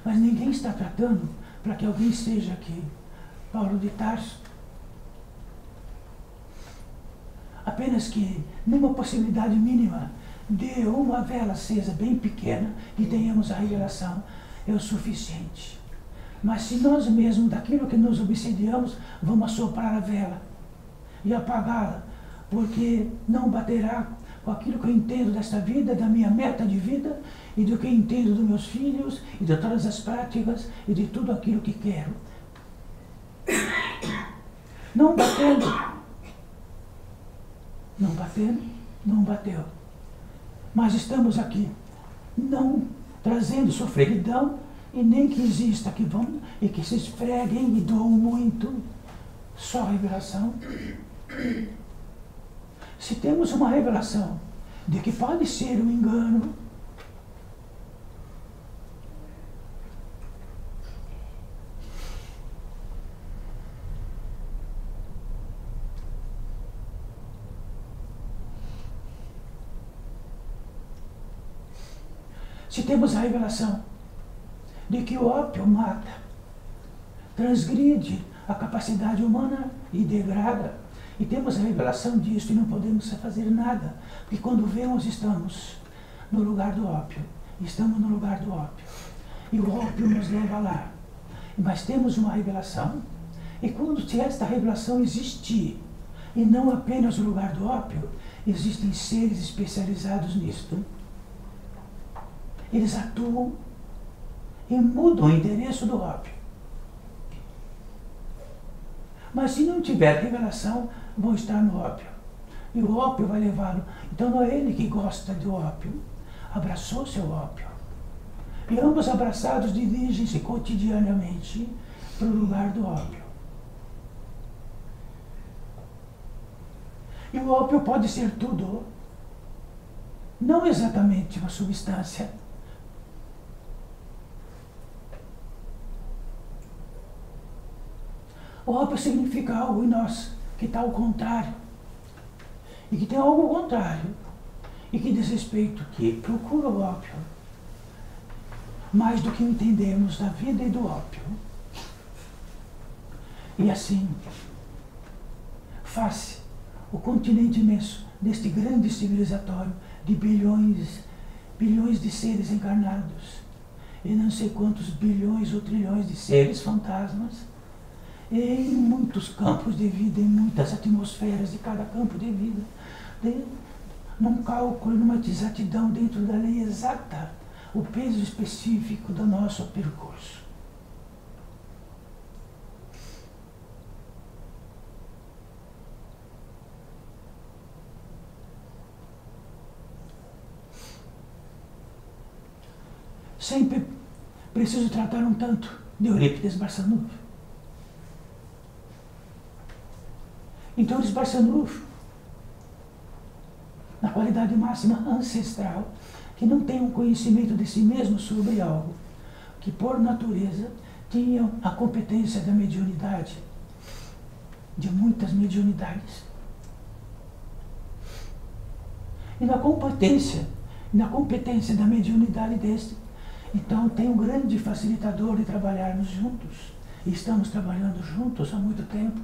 Mas ninguém está tratando para que alguém esteja aqui. Paulo de Tarso. Apenas que, numa possibilidade mínima de uma vela acesa bem pequena, e tenhamos a revelação, é o suficiente. Mas se nós mesmos, daquilo que nos obsediamos, vamos assoprar a vela e apagá-la, porque não baterá com aquilo que eu entendo desta vida, da minha meta de vida, e do que eu entendo dos meus filhos, e de todas as práticas, e de tudo aquilo que quero. Não batendo. Não batendo, não bateu. Mas estamos aqui, não trazendo sofreguidão, e nem que exista que vão e que se esfreguem e doam muito. Só revelação. Se temos uma revelação de que pode ser um engano, se temos a revelação de que o ópio mata, transgride a capacidade humana e degrada, e temos a revelação disso e não podemos fazer nada, porque quando vemos estamos no lugar do ópio, estamos no lugar do ópio, e o ópio nos leva lá. Mas temos uma revelação, e quando se esta revelação existir, e não apenas o lugar do ópio, existem seres especializados nisto. Eles atuam e mudam o endereço do ópio. Mas se não tiver revelação, vão estar no ópio. E o ópio vai levá-lo. Então não é ele que gosta do ópio. Abraçou seu ópio. E ambos abraçados dirigem-se cotidianamente para o lugar do ópio. E o ópio pode ser tudo. Não exatamente uma substância. O ópio significa algo em nós que está ao contrário. E que tem algo ao contrário. E que diz respeito, que procura o ópio. Mais do que entendemos da vida e do ópio. E assim, face o continente imenso deste grande civilizatório de bilhões de seres encarnados. E não sei quantos bilhões ou trilhões de seres fantasmas. Em muitos campos de vida, em muitas atmosferas de cada campo de vida, num cálculo, numa exatidão dentro da lei exata, o peso específico do nosso percurso. Sempre preciso tratar um tanto de Eurípides Barçanufo. Então, Eurípides Barçanufo, na qualidade máxima ancestral, que não tem um conhecimento de si mesmo sobre algo, que por natureza tinha a competência da mediunidade, de muitas mediunidades. E na competência da mediunidade deste, então tem um grande facilitador de trabalharmos juntos. E estamos trabalhando juntos há muito tempo.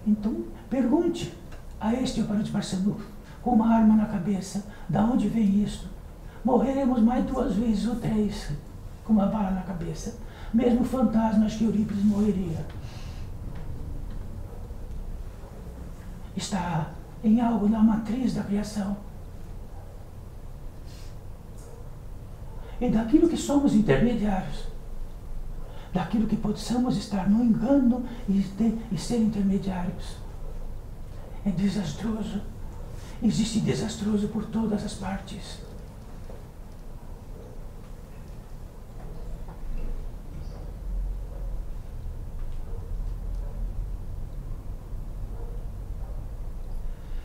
Então, pergunte a este Eurípides Barçanufo, com uma arma na cabeça, da onde vem isso? Morreremos mais 2 vezes ou 3 com uma bala na cabeça. Mesmo fantasmas que Eurípides morreria. Está em algo na matriz da criação. E daquilo que somos intermediários, daquilo que possamos estar no engano e ser intermediários. É desastroso. Existe desastroso por todas as partes.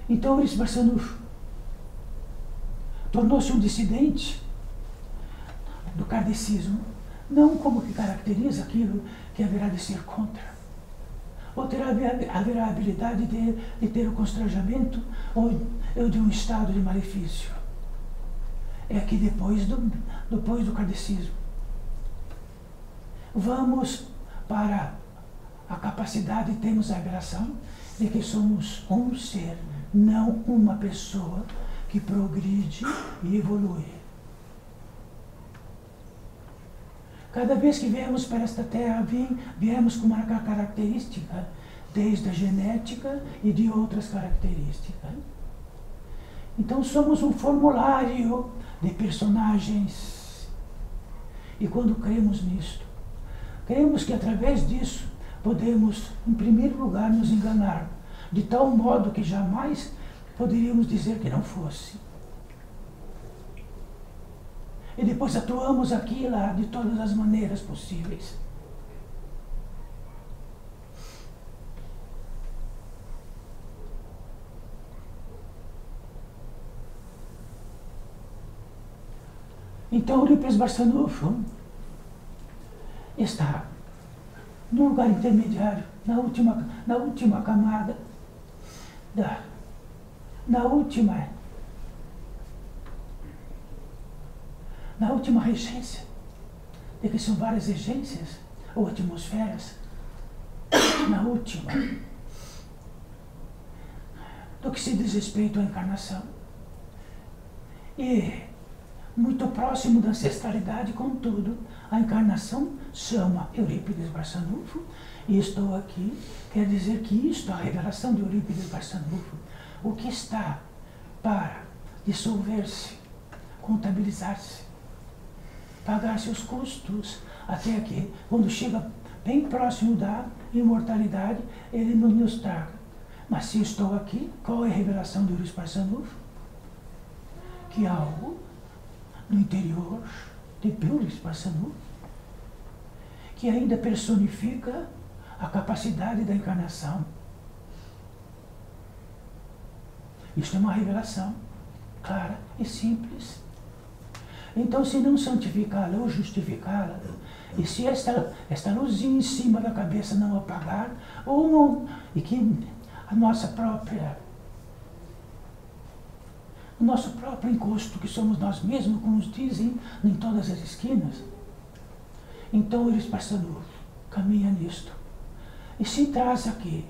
Então, Eurípides Barçanufo tornou-se um dissidente do kardecismo, não como que caracteriza aquilo que haverá de ser contra. Ou haverá a habilidade de ter o constrangimento ou de um estado de malefício. É que depois do kardecismo, vamos para a capacidade, temos a revelação de que somos um ser, não uma pessoa que progride e evolui. Cada vez que viemos para esta terra, viemos com uma característica desde a genética e de outras características. Então somos um formulário de personagens. E quando cremos nisto, cremos que através disso podemos, em primeiro lugar, nos enganar, de tal modo que jamais poderíamos dizer que não fosse. E depois atuamos aqui e lá de todas as maneiras possíveis. Então, Eurípides Barçanufo está num lugar intermediário, na última camada, na última regência, de que são várias regências ou atmosferas, na última, do que se diz respeito à encarnação. E muito próximo da ancestralidade, contudo, a encarnação chama Eurípides Barçanufo, e estou aqui, quer dizer que isto, a revelação de Eurípides Barçanufo, o que está para dissolver-se, contabilizar-se, pagar seus custos, até que, quando chega bem próximo da imortalidade, ele não nos traga. Mas se estou aqui, qual é a revelação de Eurípides Barçanufo? Que algo no interior de Eurípides Barçanufo, que ainda personifica a capacidade da encarnação. Isto é uma revelação clara e simples. Então, se não santificá-la ou justificá-la, e se esta luzinha em cima da cabeça não apagar, ou não, e que o nosso próprio encosto, que somos nós mesmos, como nos dizem em todas as esquinas, então Eurípides Barçanufo caminha nisto e se traz aqui.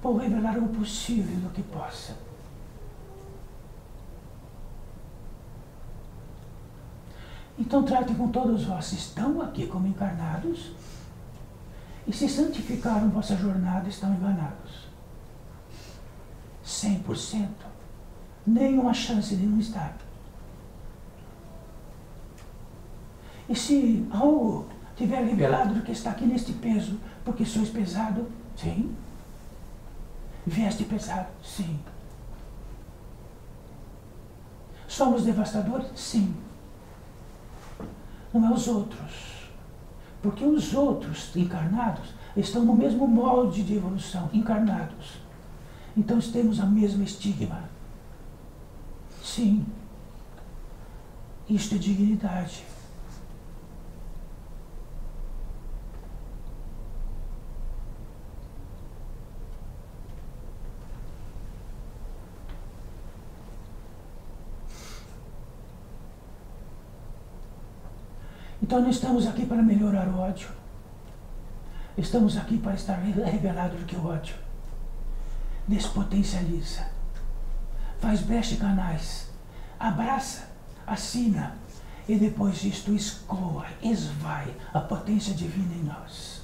Vou revelar o possível do que possa. Então trate com todos vós, estão aqui como encarnados, e se santificaram vossa jornada, estão enganados. 100%. Nenhuma chance de não estar. E se algo tiver revelado do que está aqui neste peso, porque sois pesado, sim. Vieste pesado, sim. Somos devastadores, sim. Não é os outros. Porque os outros encarnados estão no mesmo molde de evolução, encarnados. Então temos a mesma estigma. Sim. Isto é dignidade. Então não estamos aqui para melhorar o ódio. Estamos aqui para estar revelado que o ódio despotencializa, faz brecha canais, abraça, assina, e depois isto escoa, esvai a potência divina em nós.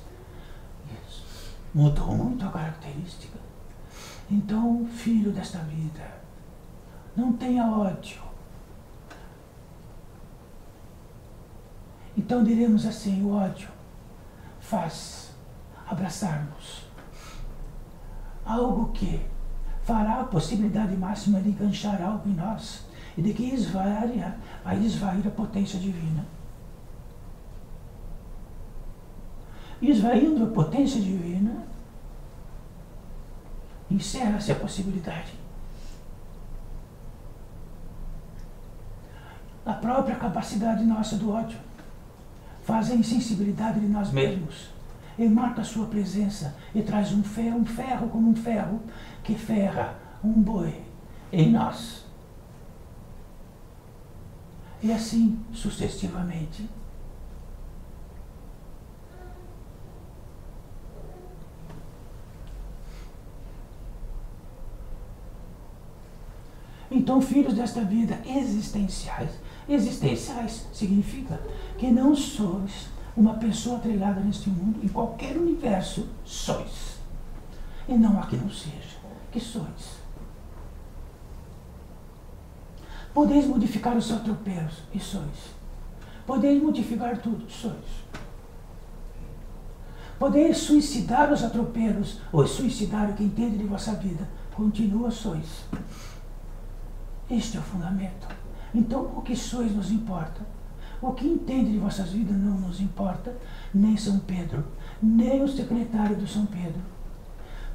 Isso. Mudou muito a característica. Então, filho desta vida, não tenha ódio. Então diremos assim, o ódio faz abraçarmos algo que fará a possibilidade máxima de enganchar algo em nós e de que vai esvair a potência divina. Esvaindo a potência divina, encerra-se a possibilidade. A própria capacidade nossa do ódio faz a insensibilidade de nós mesmos, e marca a sua presença, e traz um ferro como um ferro, que ferra um boi em nós. E assim sucessivamente. Então, filhos desta vida existenciais significa que não sois uma pessoa atrelada neste mundo, em qualquer universo sois. e não há que não seja, que sois. Podeis modificar os atropeiros, e sois. Podeis modificar tudo, sois. Podeis suicidar os atropeiros, ou suicidar o que entende de vossa vida, continua, sois. Este é o fundamento. Então, o que sois nos importa. O que entende de vossas vidas não nos importa, nem São Pedro, nem o secretário do São Pedro.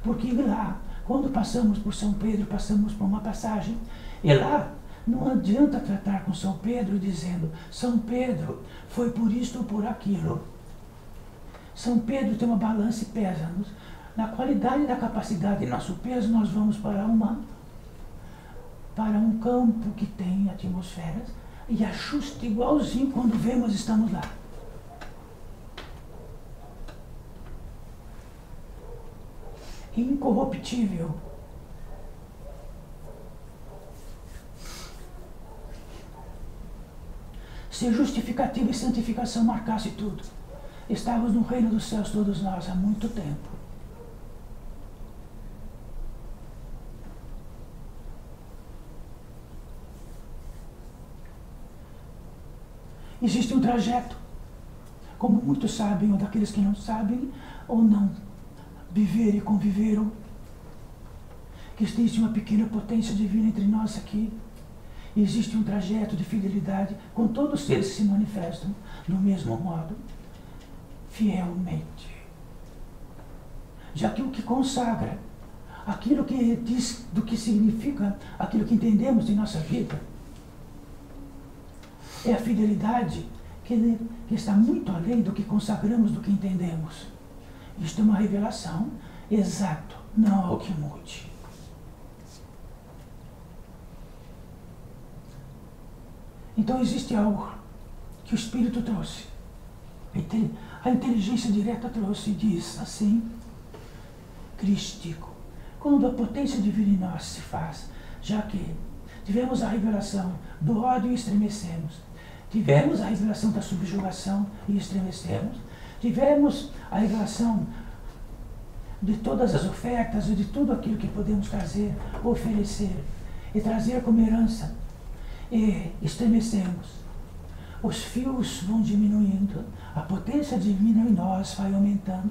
Porque lá, quando passamos por São Pedro, passamos por uma passagem, e lá não adianta tratar com São Pedro dizendo: São Pedro foi por isto ou por aquilo. São Pedro tem uma balança e pesa-nos. Na qualidade da capacidade de nosso peso, nós vamos para um campo que tem atmosferas e ajusta igualzinho quando vemos, estamos lá. Incorruptível. Se justificativa e santificação marcasse tudo, estávamos no reino dos céus todos nós há muito tempo. Existe um trajeto, como muitos sabem, ou daqueles que não sabem, ou não viveram e conviveram, que existe uma pequena potência divina entre nós aqui. Existe um trajeto de fidelidade com todos os seres que se manifestam do mesmo modo, fielmente. Já que o que consagra, aquilo que diz do que significa, aquilo que entendemos em nossa vida, é a fidelidade que está muito além do que consagramos, do que entendemos. Isto é uma revelação exata, não há o que mude. Então existe algo que o Espírito trouxe. A inteligência direta trouxe e diz assim, crístico. Quando a potência divina em nós se faz, já que tivemos a revelação do ódio e estremecemos, tivemos a revelação da subjugação e estremecemos, tivemos a revelação de todas as ofertas e de tudo aquilo que podemos trazer, oferecer e trazer como herança, e estremecemos. Os fios vão diminuindo, a potência divina em nós vai aumentando.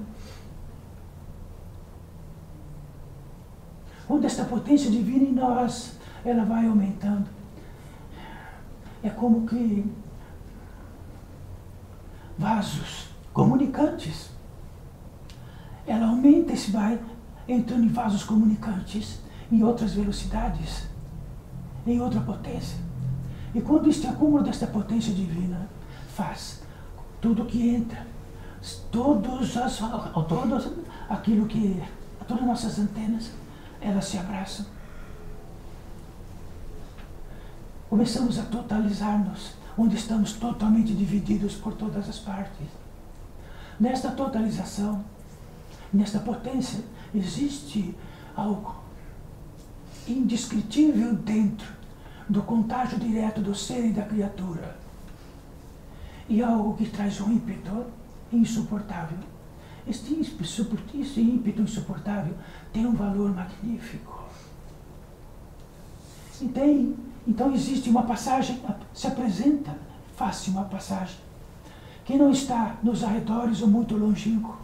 Quando esta potência divina em nós, ela vai aumentando, é como que vasos comunicantes. Ela aumenta e se vai entrando em vasos comunicantes, em outras velocidades, em outra potência. E quando este acúmulo desta potência divina faz tudo que entra, todas as nossas antenas, elas se abraçam. Começamos a totalizar-nos, onde estamos totalmente divididos por todas as partes. Nesta totalização, nesta potência, existe algo indescritível dentro do contágio direto do ser e da criatura. E algo que traz um ímpeto insuportável. Esse ímpeto insuportável tem um valor magnífico. Então existe uma passagem, se apresenta, faz-se uma passagem, que não está nos arredores ou muito longínquo,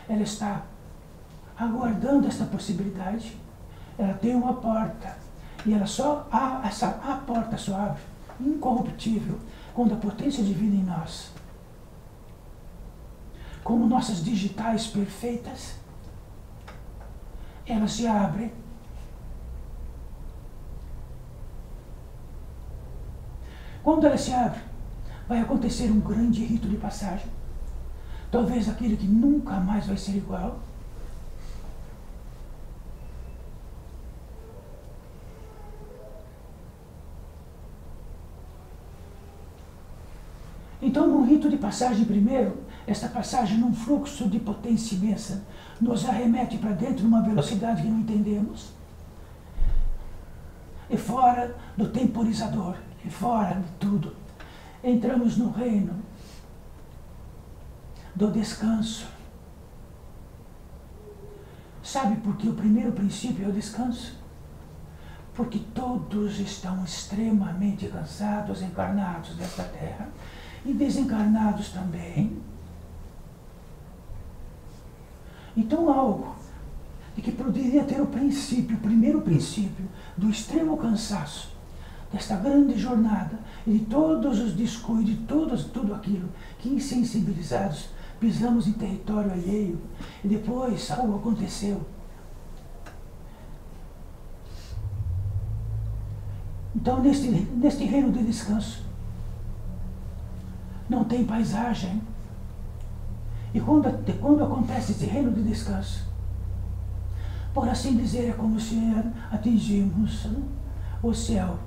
ela está aguardando esta possibilidade. Ela tem uma porta, e a porta só abre, incorruptível, quando a potência divina em nós, como nossas digitais perfeitas, ela se abre. Quando ela se abre, vai acontecer um grande rito de passagem, talvez aquele que nunca mais vai ser igual. Então, num rito de passagem primeiro, esta passagem num fluxo de potência imensa, nos arremete para dentro numa velocidade que não entendemos, e fora do temporizador, e fora de tudo, entramos no reino do descanso. Sabe por que o primeiro princípio é o descanso? Porque todos estão extremamente cansados, encarnados desta terra, e desencarnados também. Então algo de que poderia ter o primeiro princípio do extremo cansaço, desta grande jornada, e de todos os descuidos, de tudo aquilo que insensibilizados pisamos em território alheio, e depois algo aconteceu. Então, neste reino de descanso, não tem paisagem. E quando acontece esse reino de descanso, por assim dizer, é como se atingimos o céu.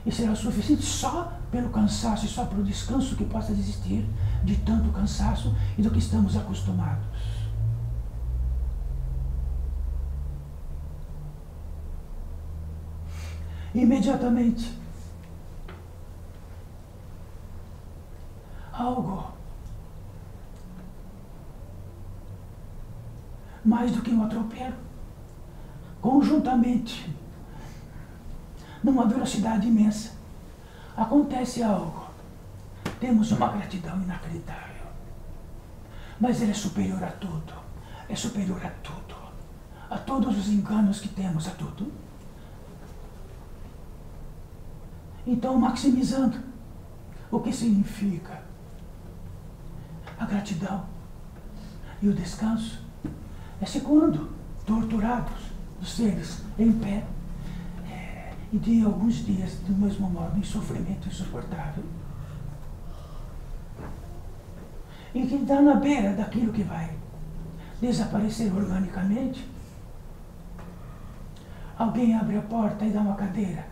E será suficiente só pelo cansaço e só pelo descanso que possa existir de tanto cansaço e do que estamos acostumados. Imediatamente, algo mais do que um atropelo, conjuntamente, numa velocidade imensa, acontece algo. Temos uma gratidão inacreditável, mas ele é superior a tudo, é superior a tudo, a todos os enganos que temos, a tudo. Então, maximizando o que significa a gratidão e o descanso, é quando, torturados, os seres em pé, e de alguns dias, do mesmo modo, em sofrimento insuportável, e que está na beira daquilo que vai desaparecer organicamente, alguém abre a porta e dá uma cadeira.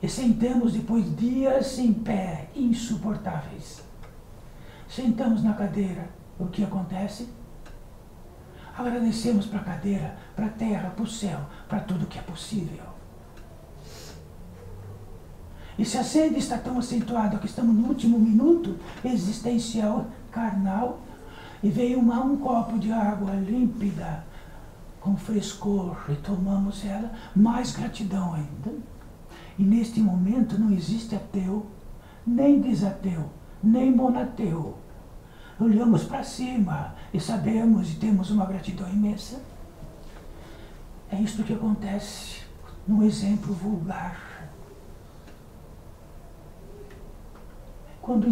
E sentamos depois dias em pé, insuportáveis. Sentamos na cadeira, o que acontece? Agradecemos para a cadeira, para a terra, para o céu, para tudo que é possível. E se a sede está tão acentuada que estamos no último minuto existencial, carnal, e veio um copo de água límpida, com frescor, e tomamos ela, mais gratidão ainda. E neste momento não existe ateu, nem desateu, nem monateu. Olhamos para cima e sabemos e temos uma gratidão imensa. É isto que acontece num exemplo vulgar. Quando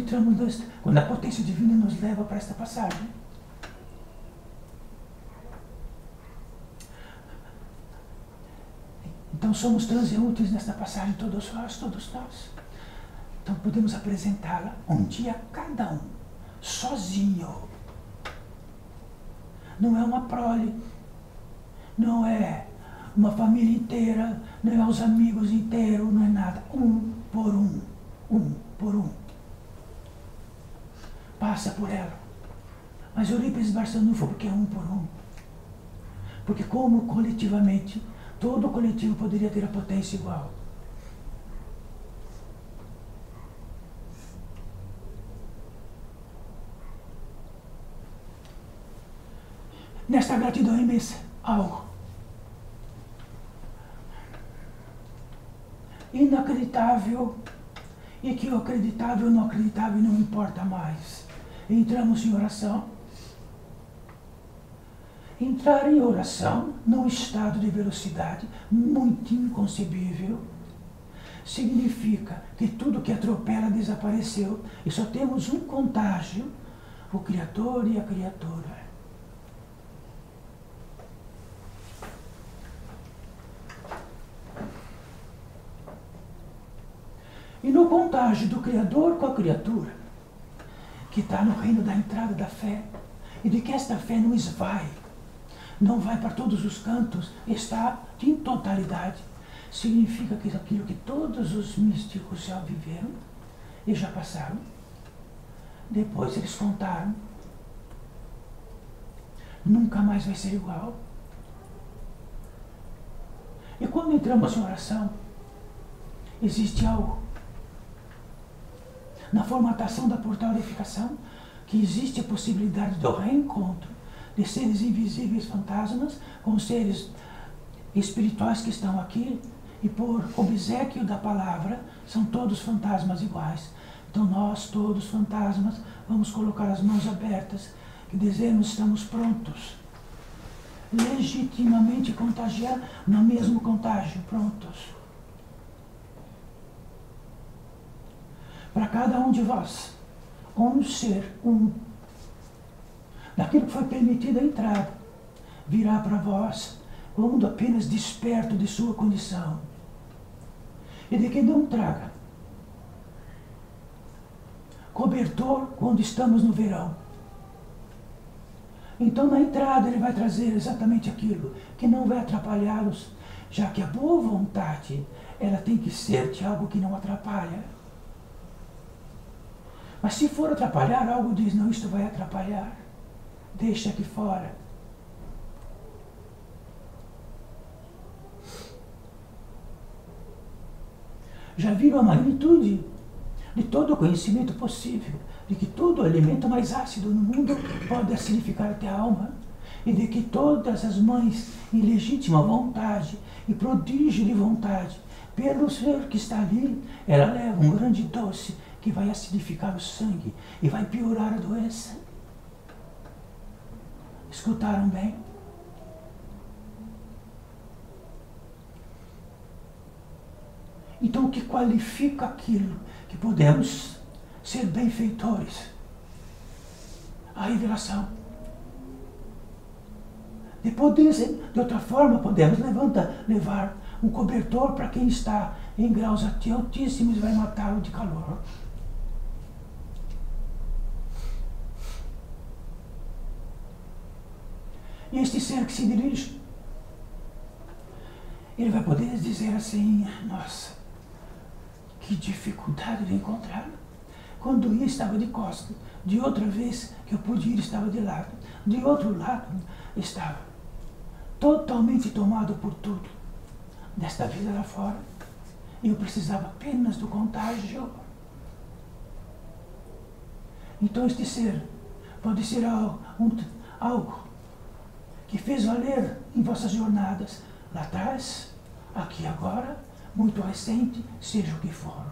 quando a potência divina nos leva para esta passagem. Então somos transeuntes nesta passagem, todos nós. Então podemos apresentá-la um dia cada um, sozinho. Não é uma prole, não é uma família inteira, não é os amigos inteiros, não é nada. Um por um. Passa por ela. Mas Eurípides Barçanufo, porque é um por um. Porque como coletivamente, todo coletivo poderia ter a potência igual. Nesta gratidão imensa, algo inacreditável, e que o acreditável, não acreditável não importa mais. Entramos em oração. Entrar em oração, num estado de velocidade muito inconcebível, significa que tudo que atropela desapareceu e só temos um contágio, o Criador e a criatura. E no contágio do Criador com a criatura, que está no reino da entrada da fé, e de que esta fé não esvai, não vai para todos os cantos, está em totalidade, significa que aquilo que todos os místicos já viveram e já passaram, depois eles contaram, nunca mais vai ser igual. E quando entramos em oração, existe algo na formatação da portalificação, que existe a possibilidade do reencontro de seres invisíveis fantasmas com seres espirituais que estão aqui, e por obséquio da palavra, são todos fantasmas iguais. Então nós, todos fantasmas, vamos colocar as mãos abertas, que dizemos estamos prontos, legitimamente contagiar, no mesmo contágio, prontos. Para cada um de vós, um ser, daquilo que foi permitido a entrada, virá para vós, quando apenas desperto de sua condição. E de que não traga cobertor quando estamos no verão. Então na entrada ele vai trazer exatamente aquilo que não vai atrapalhá-los, já que a boa vontade, ela tem que ser de algo que não atrapalha. Mas se for atrapalhar, algo diz, não, isto vai atrapalhar, deixa aqui fora. Já viram a magnitude de todo o conhecimento possível, de que todo o alimento mais ácido no mundo pode acidificar até a alma, e de que todas as mães em legítima vontade e prodígio de vontade, pelo ser que está ali, ela leva um grande doce que vai acidificar o sangue e vai piorar a doença. Escutaram bem? Então, o que qualifica aquilo que podemos ser benfeitores? A revelação. De outra forma, podemos levar um cobertor para quem está em graus altíssimos e vai matá-lo de calor. E este ser que se dirige, ele vai poder dizer assim, nossa, que dificuldade de encontrar. Quando ia, estava de costas. De outra vez que eu pude ir, estava de lado. De outro lado, estava totalmente tomado por tudo desta vida lá fora. E eu precisava apenas do contágio. Então este ser pode ser algo que fez valer em vossas jornadas lá atrás, aqui agora, muito recente, seja o que for.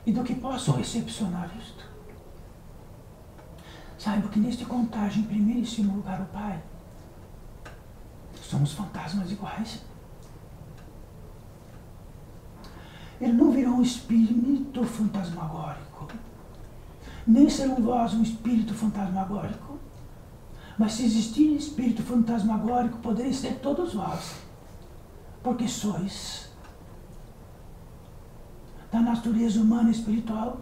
E do que posso recepcionar isto? Saiba que neste contágio, em primeiríssimo lugar, o Pai, somos fantasmas iguais. Ele não virá um espírito fantasmagórico, nem serão vós um espírito fantasmagórico. Mas se existir espírito fantasmagórico, podereis ser todos vós, porque sois da natureza humana e espiritual.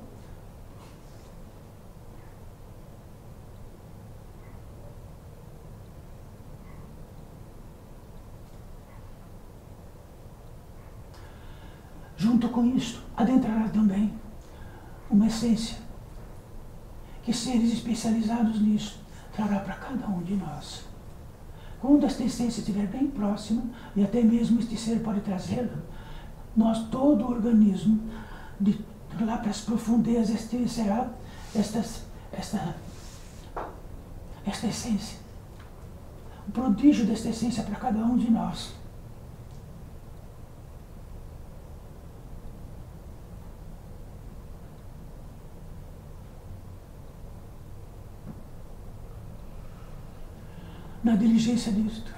Junto com isto, adentrará também uma essência que seres especializados nisso trará para cada um de nós. Quando esta essência estiver bem próxima, e até mesmo este ser pode trazê-la, nós, todo o organismo, de lá para as profundezas, será esta essência. O prodígio desta essência para cada um de nós. Na diligência disto,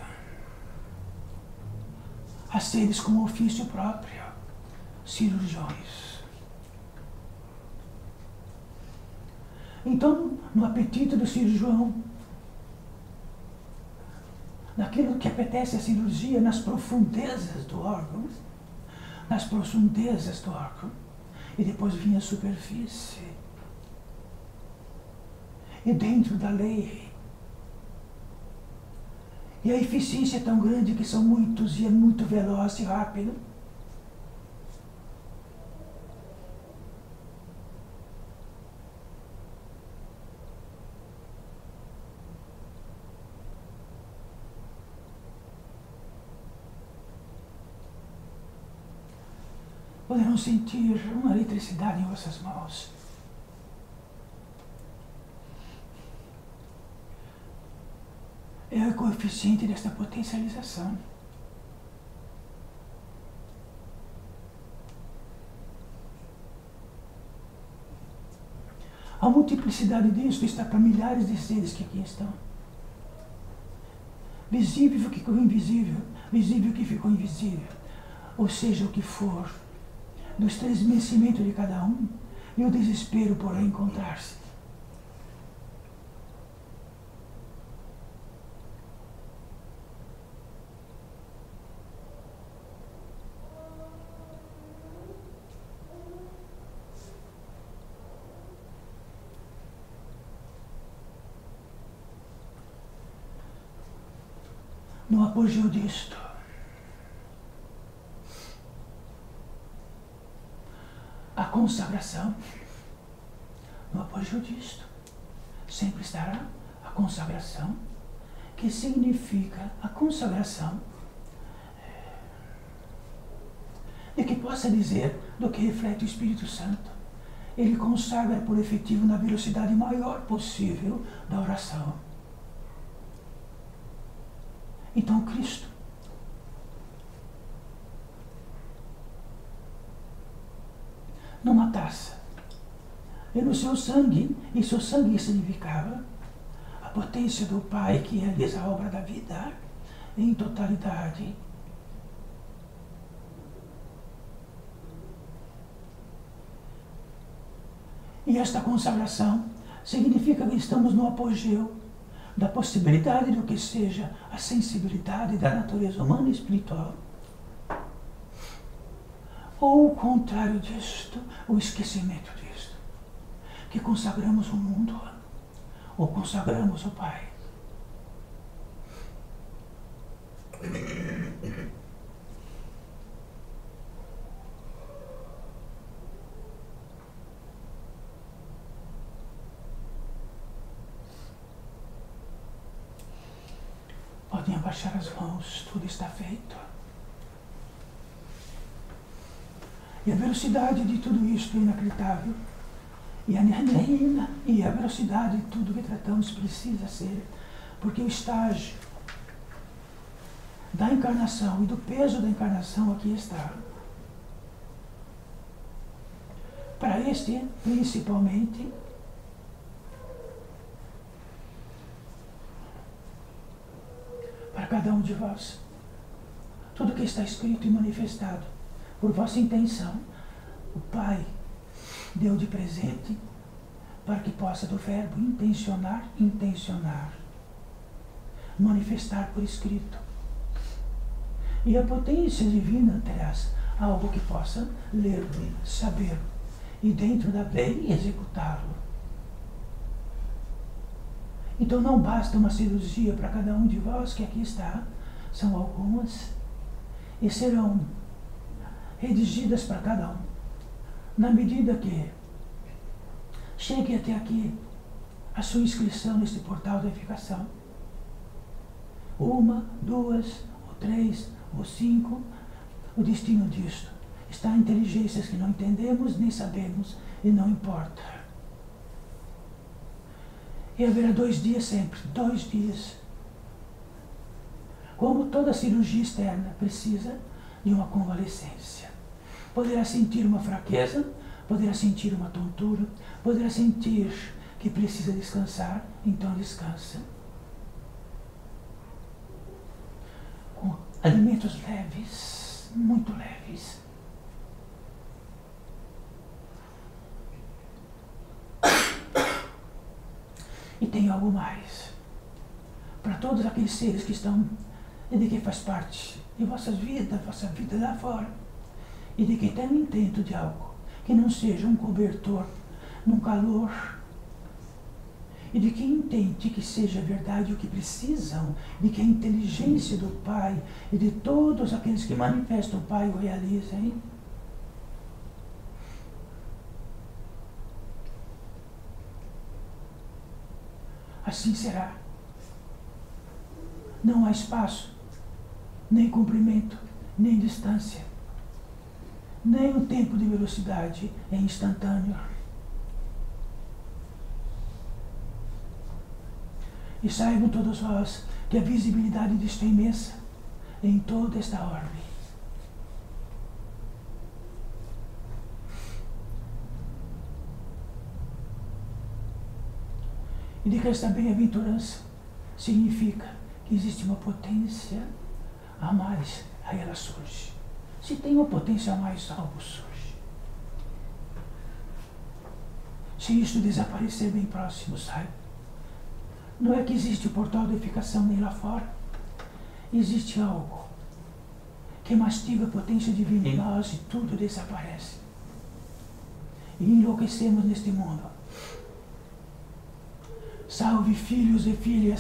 há seres com ofício próprio, cirurgiões. Então, no apetite do cirurgião, naquilo que apetece a cirurgia, nas profundezas do órgão, e depois vinha a superfície, e dentro da lei. E a eficiência é tão grande que são muitos e é muito veloz e rápido. poderão sentir uma eletricidade em vossas mãos. É o coeficiente desta potencialização. A multiplicidade disso está para milhares de seres que aqui estão. Visível que ficou invisível, visível que ficou invisível. Ou seja, o que for, do estremecimento de cada um e o desespero por encontrar-se. No apogeu disto, a consagração, no apogeu disto, sempre estará a consagração, que significa a consagração de que possa dizer do que reflete o Espírito Santo. Ele consagra por efetivo na velocidade maior possível da oração. Então, Cristo, numa taça, e no seu sangue, e seu sangue significava a potência do Pai que realiza a obra da vida em totalidade. E esta consagração significa que estamos no apogeu da possibilidade do que seja a sensibilidade da natureza humana e espiritual. Ou o contrário disto, o esquecimento disto. Que consagramos o mundo, ou consagramos o Pai. Podem abaixar as mãos, tudo está feito. E a velocidade de tudo isto é inacreditável. E a velocidade de tudo que tratamos precisa ser, porque o estágio da encarnação e do peso da encarnação aqui está. Para este, principalmente, para cada um de vós, tudo que está escrito e manifestado por vossa intenção, o Pai deu de presente para que possa do verbo intencionar, manifestar por escrito. E a potência divina terás algo que possa ler, saber, e dentro da lei executá-lo. Então não basta uma cirurgia para cada um de vós que aqui está, são algumas, e serão redigidas para cada um, na medida que chegue até aqui a sua inscrição neste portal da edificação. 1, 2, ou 3, ou 5, o destino disto está em inteligências que não entendemos nem sabemos, e não importa. E haverá 2 dias sempre, 2 dias. Como toda cirurgia externa precisa de uma convalescência. Poderá sentir uma fraqueza, poderá sentir uma tontura, poderá sentir que precisa descansar, então descansa. Com alimentos leves, muito leves. E tem algo mais. Para todos aqueles seres que estão e de que faz parte de vossa vida lá fora, e de que tem um intento de algo que não seja um cobertor num calor, e de que intente que seja verdade o que precisam, de que a inteligência do Pai e de todos aqueles que manifestam o Pai o realizem. Assim será. Não há espaço, nem comprimento, nem distância. Nem o tempo de velocidade é instantâneo. E saibam todos vós que a visibilidade disto é imensa em toda esta orbe. E de que esta bem-aventurança significa que existe uma potência a mais, aí ela surge. Se tem uma potência a mais, algo surge. Se isto desaparecer bem próximo, sabe? Não é que existe o portal de edificação nem lá fora. Existe algo que mastiga a potência divina em nós e tudo desaparece. E enlouquecemos neste mundo. Salve filhos e filhas.